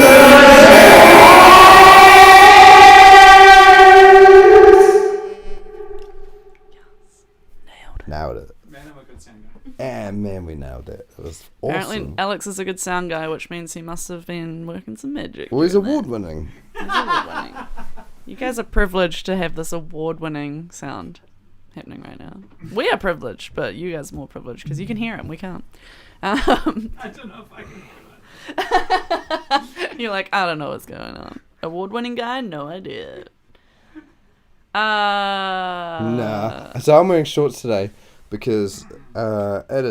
Nailed it. Man, I'm a good sound guy. And man, we nailed it. It was Apparently, awesome. Alex is a good sound guy, which means he must have been working some magic. Well, he's doing that. award winning. He's award-winning. You guys are privileged to have this award-winning sound happening right now. We are privileged, but you guys are more privileged because you can hear it and we can't. I don't know if I can do that. You're like, I don't know what's going on. Award-winning guy? No idea. Nah. So I'm wearing shorts today because it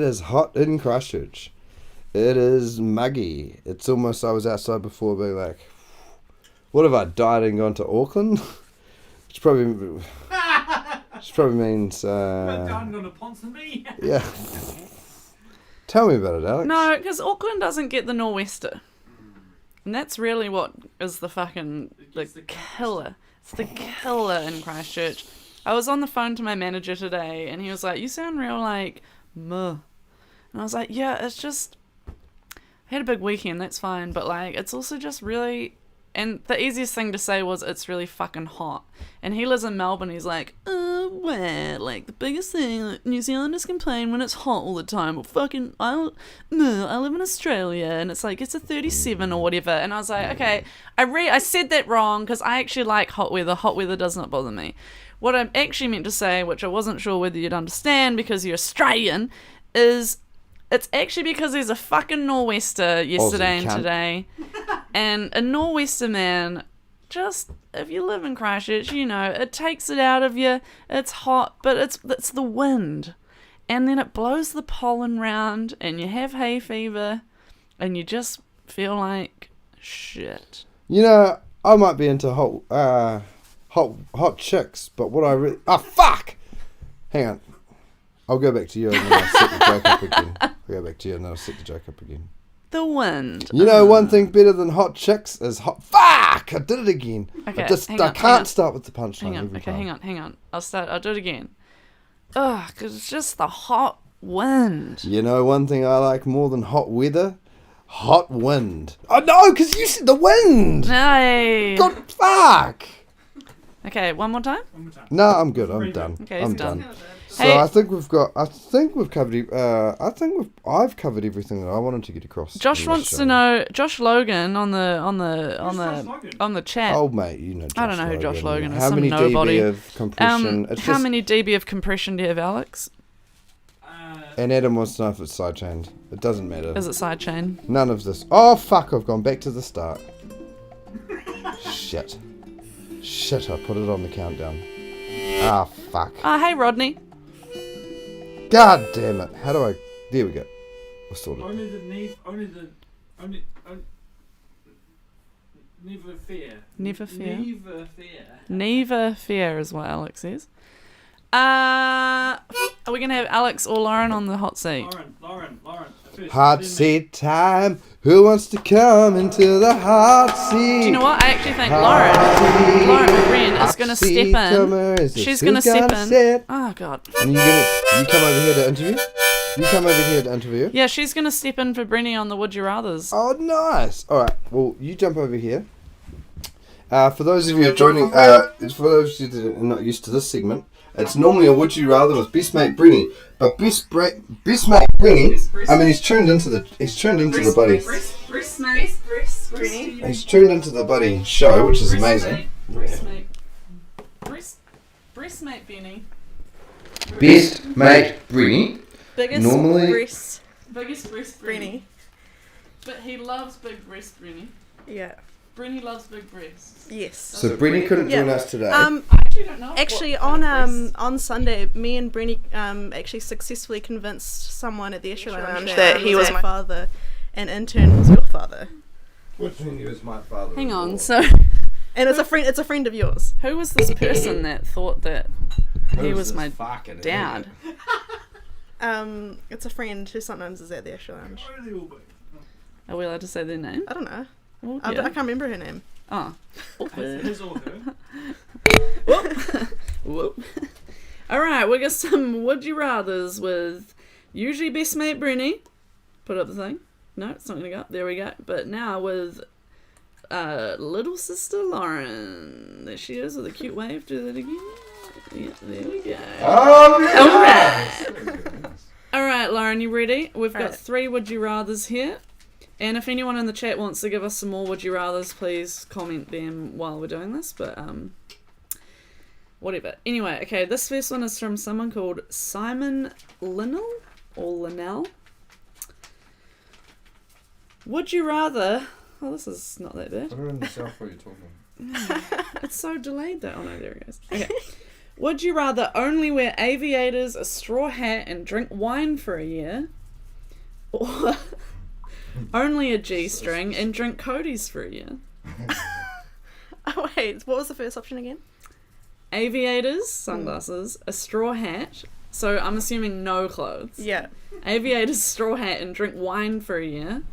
is hot in Christchurch. It is muggy. It's almost, I was outside before being like, what have I died and gone to Auckland? Which probably means I'm going to Ponsonby. yeah. Tell me about it, Alex. No, because Auckland doesn't get the nor'wester. And that's really what is the fucking the killer. It's the killer in Christchurch. I was on the phone to my manager today and he was like, you sound real like meh. And I was like, yeah, it's just I had a big weekend, that's fine, but like it's also just really, and the easiest thing to say was it's really fucking hot. And he lives in Melbourne, he's like, where? Like the biggest thing, like, New Zealanders complain when it's hot all the time. Well, fucking, I live in Australia and it's like, it's a 37 or whatever. And I was like, okay, I said that wrong because I actually like hot weather. Hot weather does not bother me. What I actually meant to say, which I wasn't sure whether you'd understand because you're Australian, is it's actually because there's a fucking nor'wester yesterday Aussie and cunt. today. And a nor'wester, man, just, if you live in Christchurch, you know, it takes it out of you. It's hot, but it's the wind. And then it blows the pollen round and you have hay fever and you just feel like shit. You know, I might be into hot chicks, but what I really... Oh, fuck! Hang on. I'll go back to you and then I'll set the joke up again. I'll go back to you and then I'll set the joke up again. The wind. You know, one thing better than hot chicks is hot... Fuck! I did it again. Okay, I hang on, can't start with the punchline Hang on, every okay, time. hang on. I'll do it again. Ugh, because it's just the hot wind. You know one thing I like more than hot weather? Hot wind. Oh no, because you said the wind! Hey. God, fuck! Okay, one more time. One more time. No, I'm good. I'm done. Okay, I'm he's done. So Hey. I've covered. I've covered everything that I wanted to get across. Josh in this wants show. to know Josh Logan on the Josh Logan? on the chat. Oh mate, you know. Josh I don't know who Josh Logan is, How some many nobody. dB of compression? It's How just- many dB of compression do you have, Alex? And Adam wants to know if it's sidechained. It doesn't matter. Is it sidechain? None of this. Oh fuck! I've gone back to the start. Shit. I put it on the countdown. Ah fuck. Hey Rodney. God damn it! How do I? There we go. We're sorted. Only never fear. Never fear. Never fear. Neither fear is what Alex says. Are we gonna have Alex or Lauren on the hot seat? Lauren. First, Hot then me. seat time. Who wants to come into the hot seat? Do you know what? I actually think Hot seat. Lauren Wren is gonna Hot step seat in. comer, is this She's who gonna step in. sit? Oh god. And you come over here to interview? You come over here to interview? Yeah, she's gonna step in for Brenny on the Would You Rathers. Oh, nice. All right. Well, you jump over here. For those of you who are joining, for those of you that are not used to this segment, it's normally a Would You Rather with Best Mate Brenny. But Best Mate Brenny, I mean, he's tuned into the buddy. He's tuned into the buddy show, which is amazing. Breastmate Benny. Best Mate Brenny. Biggest Normally- breast. Biggest breast Brenny. But he loves big breast Brenny. Yeah. Brenny loves big breasts. Yes. So Brenny couldn't join Yeah. us today. I actually don't know. Actually, what kind of breasts. on Sunday, me and Brenny actually successfully convinced someone at the Esher Lounge that he was my father, and in turn was your father. Which means he was my father. Hang on, so And it's a friend of yours. who was this person that thought that he was my fucking dad? It's a friend who sometimes is at the Esher Lounge. Where are they all be? Are we allowed to say their name? I don't know. Oh, I yeah. can't remember her name. Oh. His or her? Whoop. All right, we got some would you rathers with usually best mate Brenny. Put up the thing. No, it's not gonna go up. There we go. But now with little sister Lauren. There she is with a cute wave. Do that again. Yeah, there we go. All right, Lauren, you ready? We've got 3 would you rathers here. And if anyone in the chat wants to give us some more would you rathers, please comment them while we're doing this. But whatever. Anyway, okay, this first one is from someone called Simon Linnell or Linnell. Would you rather... Oh, this is not that bad. Put her in the south while you're talking. It's so delayed though. Oh no, there it goes. Okay. Would you rather only wear aviators, a straw hat, and drink wine for a year? Or only a G-string and drink Cody's for a year? Oh, wait, what was the first option again? Aviators, sunglasses, a straw hat. So I'm assuming no clothes. Yeah. Aviators, straw hat, and drink wine for a year.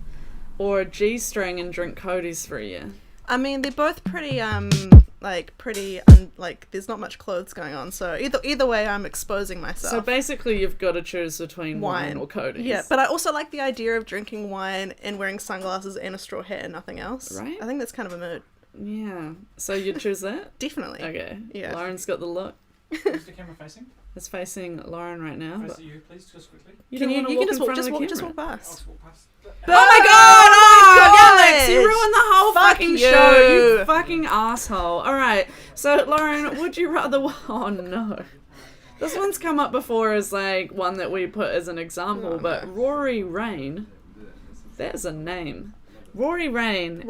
Or a G-string and drink Cody's for a year. I mean, they're both pretty, there's not much clothes going on. So either way, I'm exposing myself. So basically, you've got to choose between wine or Cody's. Yeah, but I also like the idea of drinking wine and wearing sunglasses and a straw hat and nothing else. Right? I think that's kind of a mood. Yeah. So you'd choose that? Definitely. Okay. Yeah. Lauren's got the look. Who's the camera facing? It's facing Lauren right now. Face at you, please, just quickly. You Can don't you wanna can just in walk, front of the just camera. walk I'll past. just walk past. Oh my god! Oh, Alex, you God! ruined the whole Fuck fucking you. show. You fucking asshole. Alright, so Lauren, would you rather... Oh no. This one's come up before as like one that we put as an example, but Rory Rain, that's a name. Rory Rain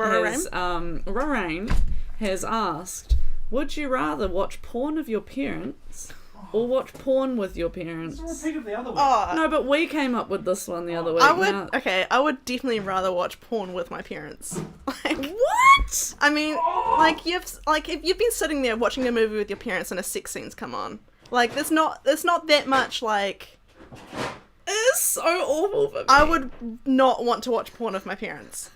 has asked, would you rather watch porn of your parents or watch porn with your parents? It's a repeat of the other one. Oh, No, but we came up with this one the other week. I would. Now- Okay, I would definitely rather watch porn with my parents. Like, What? I mean, if you've been sitting there watching a movie with your parents and a sex scene's come on, like, there's not that much like. It's so awful for me. I would not want to watch porn with my parents,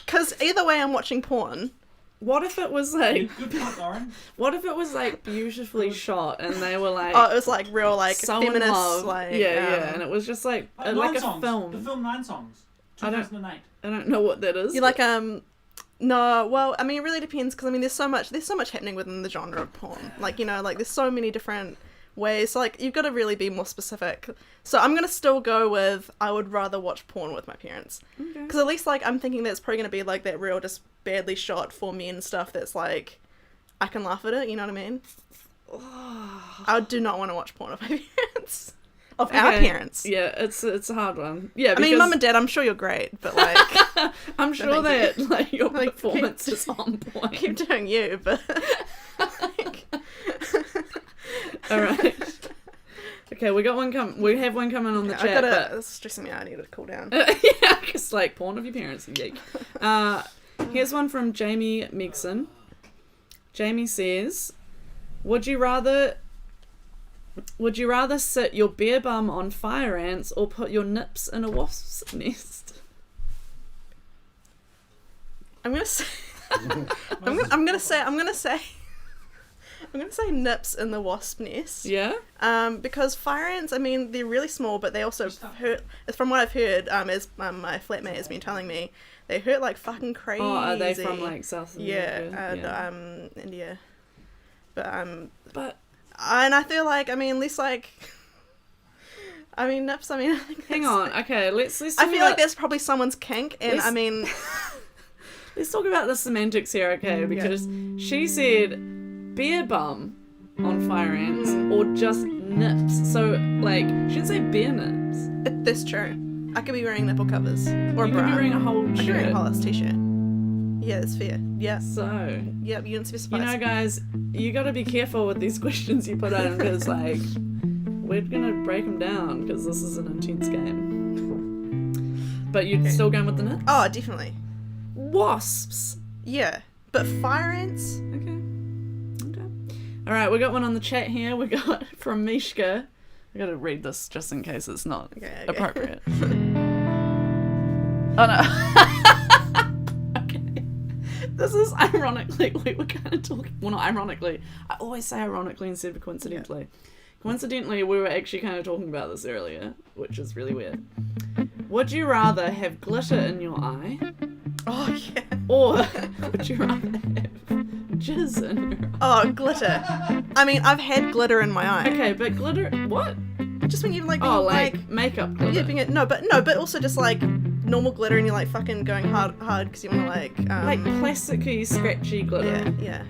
because either way, I'm watching porn. What if it was like... Good point, Lauren. What if it was like beautifully shot and they were like... Oh, it was like real like so in feminist, love. like yeah, and it was just like Like like Nine a Songs. film. The film 9 Songs. I don't- 2008. I don't know what that is. you like No, well, I mean, it really depends because I mean, there's so much happening within the genre of porn. Like, you know, like there's so many different ways. So, like, you've got to really be more specific. So I'm gonna still go with I would rather watch porn with my parents Okay. because at least like I'm thinking that it's probably gonna be like that real just badly shot for men stuff that's like I can laugh at it. You know what I mean? I do not want to watch porn with my parents. Of our Okay. parents. Yeah, it's a hard one. Yeah, I mean, because mum and dad, I'm sure you're great, but like, I'm sure thank that like your Like, performance is on point. keep doing you, but like, All right. Okay, we got one we have one coming on the I chat, gotta, it's stressing me out. I need to cool down. but yeah, just like porn of your parents. Yeek. Here's one from Jamie Megson. Jamie says, "Would you rather sit your bare bum on fire ants or put your nips in a wasp's nest?" I'm gonna say, I'm gonna say nips in the wasp nest. Yeah. Because fire ants, I mean, they're really small, but they also hurt. From what I've heard, as my flatmate has been telling me, they hurt like fucking crazy. Oh, are they from like South Yeah, America? and India. But But and I feel like, I mean, at least like, I mean, nips. I mean, I think hang that's, on. Okay, let's I talk feel about, like that's probably someone's kink, and I mean, let's talk about the semantics here, okay? Because she said bare bum on fire ants or just nips. So like she didn't say bare nips. that's true. I could be wearing nipple covers or a You bra. could be wearing a whole I could be wearing a shirt. whole ass t-shirt. Yeah, that's fair. Yeah. So Yeah, you didn't specify. you know, guys, you got to be careful with these questions you put in because like we're gonna break them down because this is an intense game. But you're still going with the nips? Oh, definitely. Wasps. Yeah, but fire ants. Okay. All right, we got one on the chat here. We got from Mishka. I got to read this just in case it's not Okay. appropriate. Oh no. Okay. This is ironically, we were kind of talking. Well, not ironically. I always say ironically instead of coincidentally. Coincidentally, we were actually kind of talking about this earlier, which is really weird. Would you rather have glitter in your eye, Oh yeah. or would you rather have jizz in your eye? Oh, glitter. I mean, I've had glitter in my eye. Okay, but glitter, what? Just when you're like, Oh, being, like makeup glitter. yeah, being but also just like normal glitter, and you're like fucking going hard because you want to like plasticky, scratchy glitter. yeah.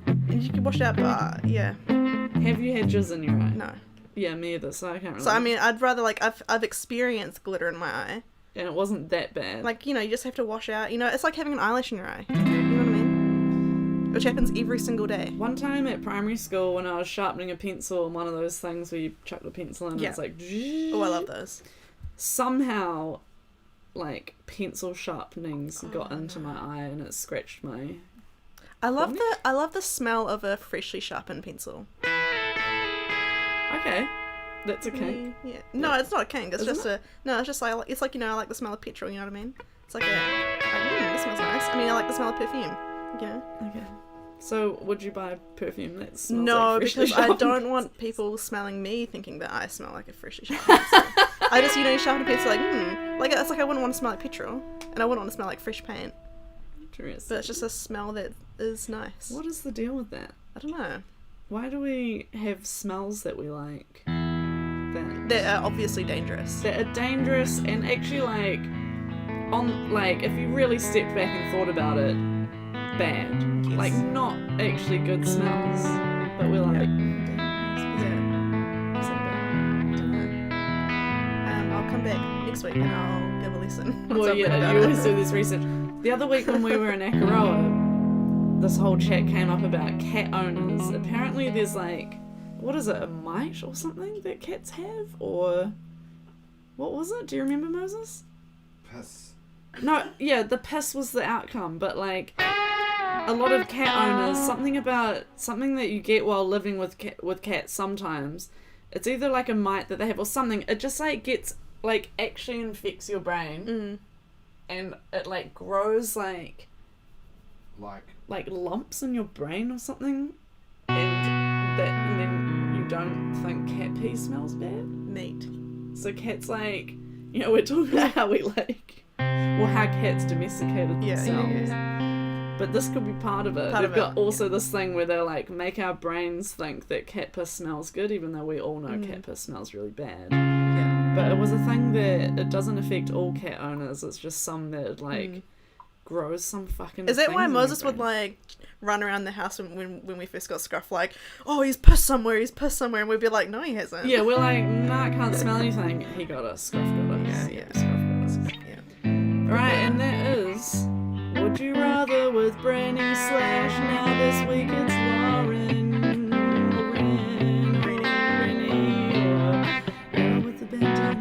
And you can wash it out, but yeah, Have you had jizz in your eye? no. Yeah, me either, so I can't really. So I mean, I'd rather like I've experienced glitter in my eye. And it wasn't that bad. Like, you know, you just have to wash out. You know, it's like having an eyelash in your eye. You know what I mean? Which happens every single day. One time at primary school when I was sharpening a pencil and one of those things where you chuck the pencil in and it's like... Oh, I love those. Somehow, like, pencil sharpenings got into my eye and it scratched my... I love the smell of a freshly sharpened pencil. Okay. That's a kink. Yeah. No, it's not a kink. It's Isn't just it's just like, it's like, you know, I like the smell of petrol, you know what I mean? It's like this smells nice. I mean, I like the smell of perfume, you know? Okay. So, would you buy perfume that smells No, like freshly because I sharpened don't pencils? want people smelling me thinking that I smell like a freshly sharpened pencil. I just, you know, you sharpen a pencil like, like, it's like I wouldn't want to smell like petrol, and I wouldn't want to smell like fresh paint, Interesting. but it's just a smell that is nice. What is the deal with that? I don't know. Why do we have smells that we like? They're obviously dangerous. That are dangerous and actually if you really stepped back and thought about it, bad. Yes. Like not actually good smells, but we're like, Yeah. Is that I'll come back next week and I'll give a lesson. bad? once Well, I've read yeah, about you it. always do this research. The other week when we were in Akaroa, this whole chat came up about cat owners. Apparently there's like, what is it, a mite or something that cats have? Or what was it? Do you remember, Moses? Piss. No, yeah, the piss was the outcome, but like a lot of cat owners, something that you get while living with cats sometimes, it's either like a mite that they have or something, it just like gets like actually infects your brain and it like grows like lumps in your brain or something, and then you don't think cat pee smells bad. Neat. So cats like, you know, we're talking about how we like, well, how cats domesticated themselves. Yeah. But this could be part of it. They've got also this thing where they like make our brains think that cat piss smells good, even though we all know cat piss smells really bad. Yeah. But it was a thing that it doesn't affect all cat owners. It's just some that like grows some fucking. Is that things why in your Moses would brain. like run around the house when we first got Scruff, like, oh, he's pissed somewhere, and we'd be like, no, he hasn't. Yeah, we're like, nah, I can't smell anything. He got us. Scruff got us. Yeah. Scruff got us. Yeah. Right, and that is Would You Rather with Branny / now this week it's Lauren or with the bandana.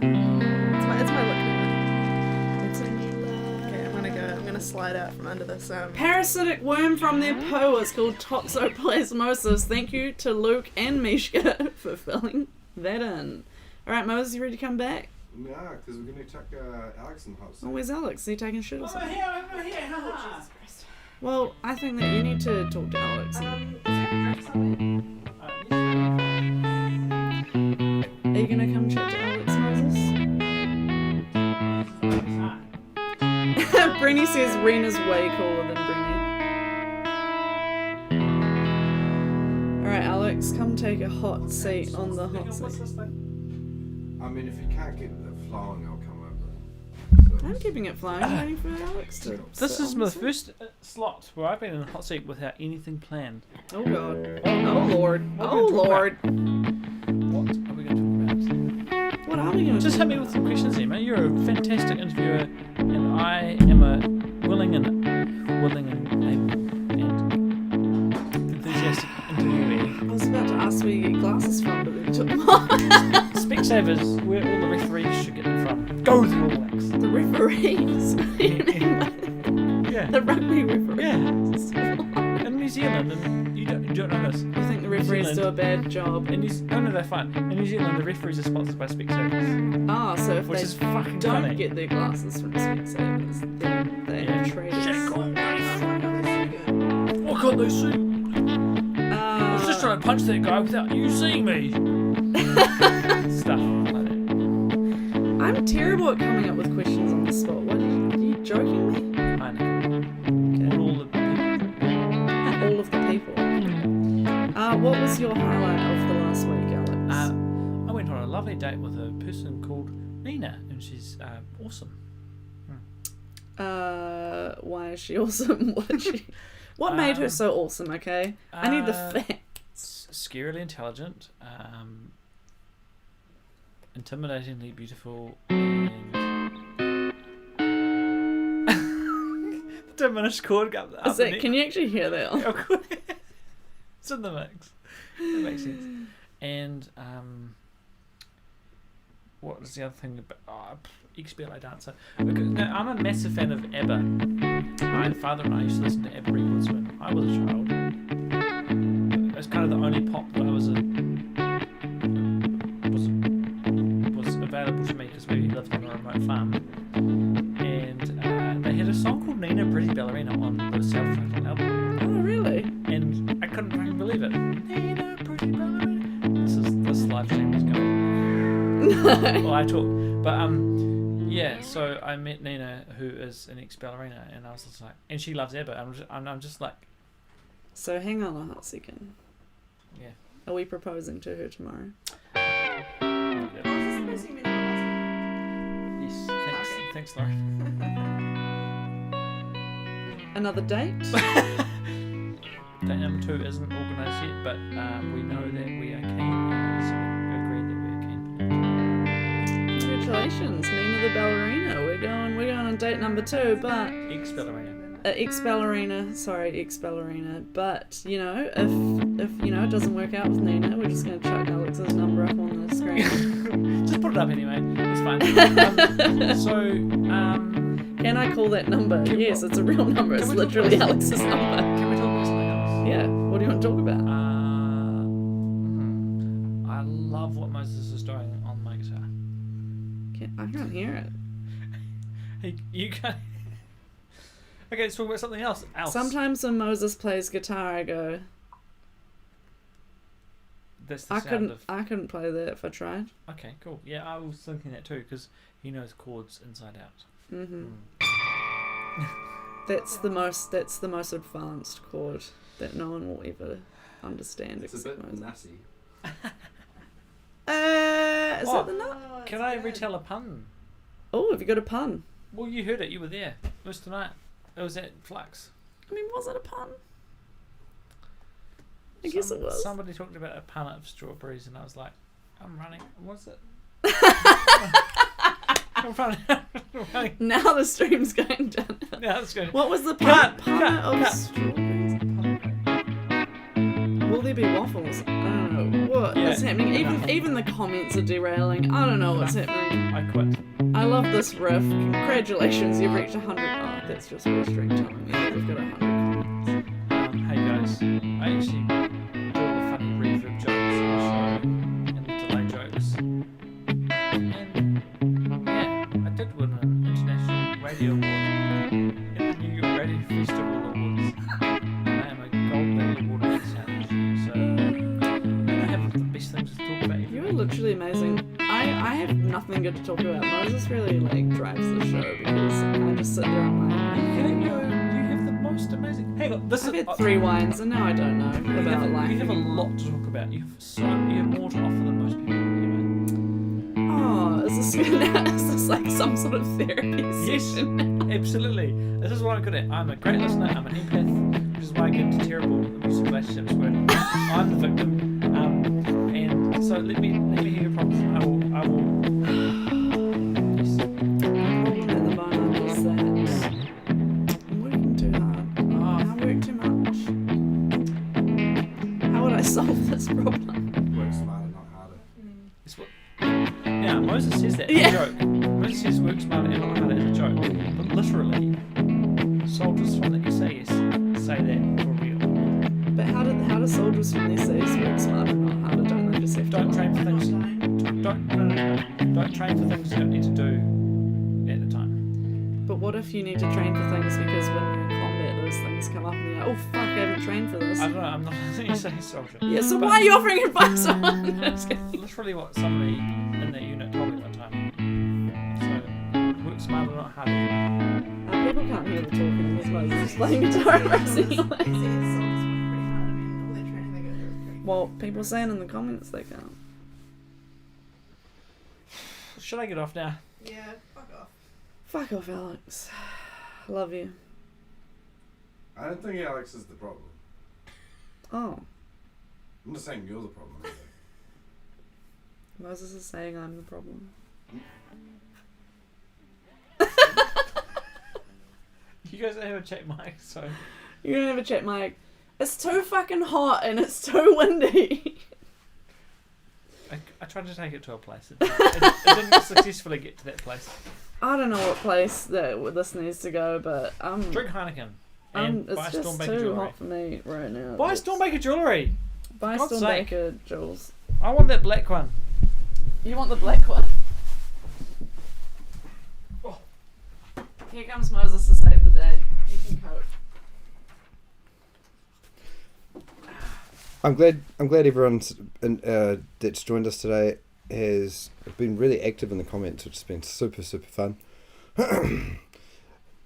It's my look now. It's in your Okay, I'm gonna slide out from under this. Parasitic worm from their poo is called toxoplasmosis. Thank you to Luke and Mishka for filling that in. Alright, Moses, you ready to come back? No, because we're going to chuck Alex in the hot seat. Oh, where's Alex? Is he taking shit or Over something? here, over here. Haha. Well, I think that you need to talk to Alex. And... Are you gonna come chat to Alex, Moses? Brenny says Rena's way cooler than Brenny. Alright, Alex, come take a hot seat on the hot What's seat. this thing? I mean, if you can't get it flowing, I'll come over. I'm keeping it flying, waiting for Alex to. This sit is on my the seat. first slot where I've been in a hot seat without anything planned. Oh god. Oh lord. What are Oh we gonna talk lord. What are we going to talk What are we gonna about? Just do? hit me with some questions, Emma. You're a fantastic interviewer, and I am a willing and able and enthusiastic interviewee. I was about to ask where you get glasses from, but then you took them off. Specsavers, where all the referees should get them from. Go the All Blacks. The referees. Yeah. The rugby referees. Yeah. In New Zealand, and you don't know this. You think the referees do a bad job? No, they're fine. In New Zealand, the referees are sponsored by Specsavers. Ah, so if Which they is fucking don't funny. get their glasses from Specsavers, then they Yeah. are traitors. Why can't they see? I was just Uh, trying to punch that guy without you seeing me. Stuff like that. I'm terrible at coming up with questions on the spot. What are you joking me? I know. All the people. All of the people. What was your highlight of the last week, Alex? I went on a lovely date with a person called Nina, and she's awesome. Why is she awesome? What made her so awesome? Okay, I need the facts. Scarily intelligent, intimidatingly beautiful, and the diminished chord up. Is that? Can you actually hear that? It's in the mix. That makes sense. And what was the other thing about ex-ballet dancer? Because, no, I'm a massive fan of ABBA. My father and I used to listen to ABBA records when I was a child. It was kind of the only pop that I was available to me because we lived on a remote farm. And they had a song called Nina Pretty Ballerina on the self-titled album. Oh, really? And I couldn't fucking believe it. Nina Pretty Ballerina. This live stream is going. Well, I talk, but yeah. So I met Nina, who is an ex-ballerina, and I was just like, and she loves ABBA. I'm just like. So hang on a hot second. Yeah. Are we proposing to her tomorrow? Yes. Thanks, Laurie. Another date? Date number 2 isn't organised yet, but we know that we are keen, and it's agreed that we are keen. Congratulations, Nina the ballerina. We're going on date number 2, but Ex-ballerina. ex-ballerina. But you know, if you know it doesn't work out with Nina, we're just going to chuck Alex's number up on the screen. Just put it up anyway. It's fine. Can I call that number? Yes, it's a real number. It's literally Alex's number. Can we talk about something else? Yeah. What do you want to talk about? I love what Moses is doing on my guitar. I can't hear it. Hey, you can't. Okay, let's talk about something else. Sometimes when Moses plays guitar, I go. That's the sound of. I couldn't play that if I tried. Okay, cool. Yeah, I was thinking that too because he knows chords inside out. That's the most advanced chord that no one will ever understand. It's a bit nutty. Is that the nut? Can I retell a pun? Oh, have you got a pun? Well, you heard it. You were there. It was tonight. It was at Flux. I mean, was it a pun? I guess it was. Somebody talked about a pun of strawberries, and I was like, I'm running. Was it? I'm running. Now the stream's going down. Now it's going. What was the pun of cut. strawberries? Will there be waffles? I don't know. What is happening? Even the comments are derailing. I don't know what's happening. I quit. I love this riff. Congratulations, you've reached 100. Oh, that's just Restream telling me that we've got 100 comments. Hey guys, I actually do all the funny reverb jokes on the show and the delay jokes. And yeah, I did win an international radio award at the New York Radio Festival Awards. And I am a gold medal award at challenge. So I have the best things to talk about. You are literally amazing. I have nothing good to talk about. Moses really drives the show because I just sit there and Are you kidding? You have the most amazing. Hang on, I've had 3 wines and now I don't know about life. You have a lot to talk about. You have more to offer than most people. Oh, is this like some sort of therapy session? Yes, absolutely. This is what I'm good at. I'm a great listener. I'm an empath, which is why I get into terrible abusive relationships where I'm the victim. And so let me hear your problems. I will. Yes. The problem at the moment is that I'm working too hard. I work too much. How would I solve this problem? Work smarter, not harder. It's what. Now Moses says that as a joke. Moses says work smarter and not harder as a joke. But literally, soldiers from the SAS say that for real. But how do soldiers from the SAS work smarter and not harder? Don't they just have to Don't train for things. Don't train for things you don't need to do at the time. But what if you need to train for things because when you're in combat those things come up and you're like, oh fuck, I haven't trained for this. I don't know. I'm not you say soldier. Yeah, so But why are you offering advice on? I'm just kidding. literally what somebody in that unit told me one time. So work smarter, not harder. People can't hear the talking as well. You're just playing guitar and racing. Well, people saying in the comments they can't. Should I get off now? Yeah, fuck off. Fuck off, Alex. Love you. I don't think Alex is the problem. Oh, I'm not saying you're the problem. Moses is saying I'm the problem. You guys don't have a check mic, so You're gonna have a chat, Mike. It's too fucking hot and it's too windy. I tried to take it to a place. It didn't successfully get to that place. I don't know what place that this needs to go, but Drink Heineken and buy it's just Stormbaker too jewellery. hot for me right now. Buy Stormbaker jewellery. Buy God's sake. Stormbaker jewels. I want that black one. You want the black one? Oh. Here comes Moses to save the day. You can cope. I'm glad everyone's that's joined us today has been really active in the comments, which has been super fun.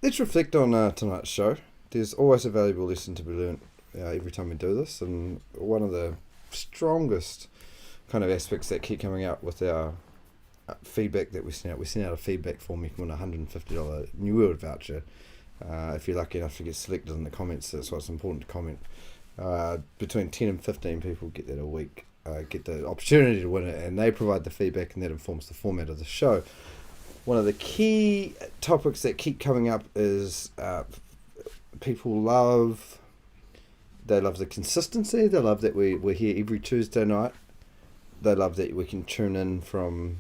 Let's reflect on tonight's show. There's always a valuable lesson to be learned every time we do this, and one of the strongest kind of aspects that keep coming out with our feedback that we send out a feedback form. You can win a $150 New World voucher if you're lucky enough to get selected in the comments. That's why it's important to comment. Between 10 and 15 people get that a week, get the opportunity to win it, and they provide the feedback, and that informs the format of the show. One of the key topics that keep coming up is people love the consistency. They love that we're here every Tuesday night. They love that we can tune in from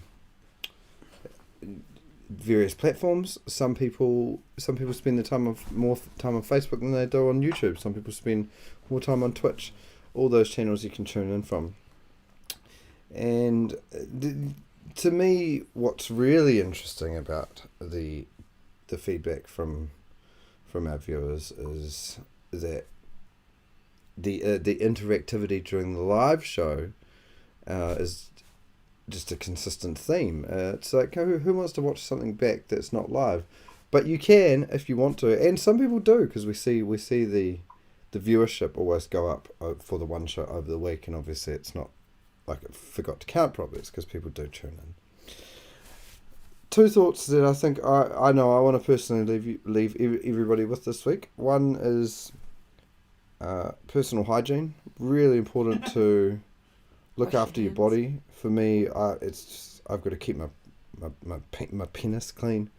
various platforms. Some people spend more time on Facebook than they do on YouTube. Some people spend more time on Twitch. All those channels you can tune in from. And to me, what's really interesting about the feedback from our viewers is that the interactivity during the live show is just a consistent theme. It's like, who wants to watch something back that's not live? But you can if you want to, and some people do, because we see the viewership always go up for the one show over the week, and obviously it's not like it forgot to count properly. It's because people do tune in. Two thoughts that I think I know I want to personally leave everybody with this week. One is personal hygiene. Really important to look after your body. For me, I've got to keep my penis clean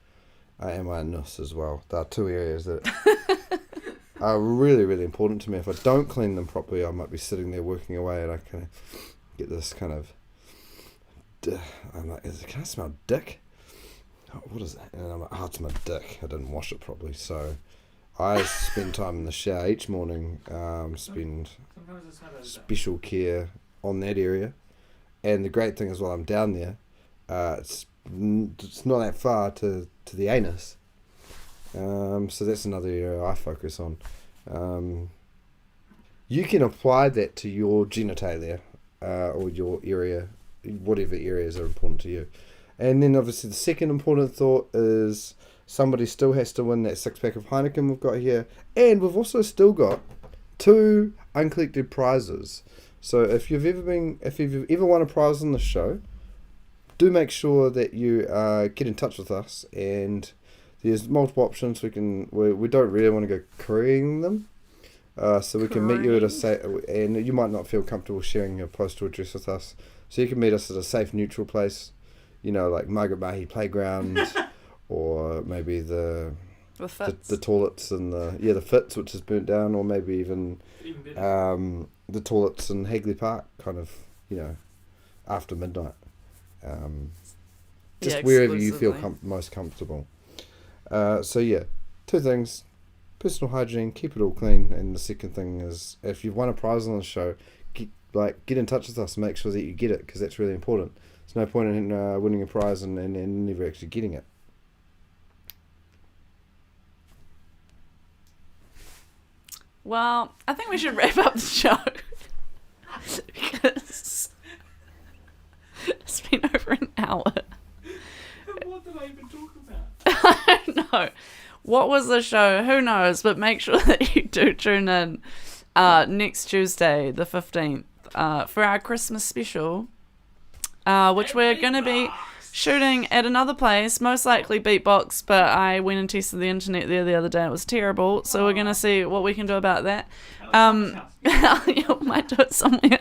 and my anus as well. There are two areas that are really, really important to me. If I don't clean them properly, I might be sitting there working away, and I kind of get this kind of. I'm like, can I smell dick? Oh, what is that? And I'm like, it's my dick. I didn't wash it properly, so I spend time in the shower each morning. Spend special care on that area, and the great thing is, while I'm down there, it's not that far to the anus. So that's another area I focus on. You can apply that to your genitalia or your area, whatever areas are important to you. And then obviously the second important thought is somebody still has to win that 6-pack of Heineken we've got here, and we've also still got 2 uncollected prizes. So if you've ever won a prize on the show, do make sure that you get in touch with us, and there's multiple options. We don't really want to go currying them, so we can meet you at a safe, and you might not feel comfortable sharing your postal address with us, so you can meet us at a safe, neutral place, like Margaret Mahi Playground, or maybe the toilets and the Fitz, which is burnt down, or maybe even the toilets in Hagley Park, kind of, after midnight. Just wherever you feel most comfortable. So yeah, 2 things: personal hygiene, keep it all clean, and the second thing is, if you've won a prize on the show, get in touch with us and make sure that you get it, because that's really important. There's no point in winning a prize and never actually getting it. Well, I think we should wrap up the show because it's been over an hour. What did I even talk about? I don't know. What was the show? Who knows? But make sure that you do tune in next Tuesday, the 15th, for our Christmas special, which we're going to be shooting at another place, most likely Beatbox, but I went and tested the internet there the other day. It was terrible, so we're going to see what we can do about that. Yeah, we might do it somewhere.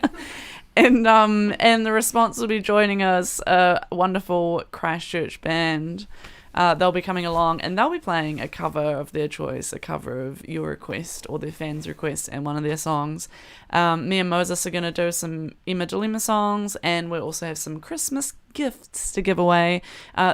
And the Response will be joining us, a wonderful Christchurch band. They'll be coming along and they'll be playing a cover of their choice, a cover of your request or their fans' request and one of their songs. Me and Moses are going to do some Emma Dilema songs, and we'll also have some Christmas gifts to give away.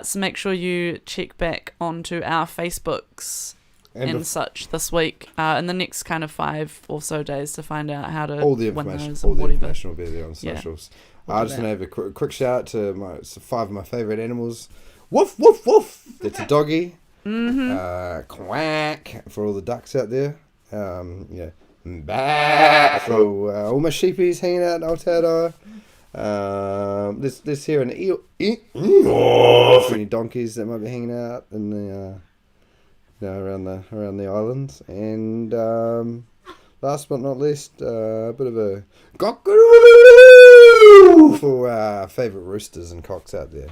So make sure you check back onto our Facebooks and such this week, in the next kind of 5 or so days, to find out how to all the win information. those All and the whatever. information will be there on socials. I just want to have a quick shout out to 5 of my favourite animals. Woof woof woof. That's a doggy. Quack for all the ducks out there. Bah for all my sheepies hanging out in Aotearoa. Let's hear an eel for any donkeys that might be hanging out in the around the islands. And last but not least, a bit of a cockaroo for our favourite roosters and cocks out there.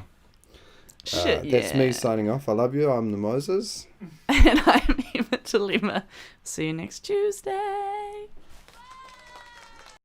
That's me signing off. I love you. I'm the Moses. And I'm Emma Dilema. See you next Tuesday.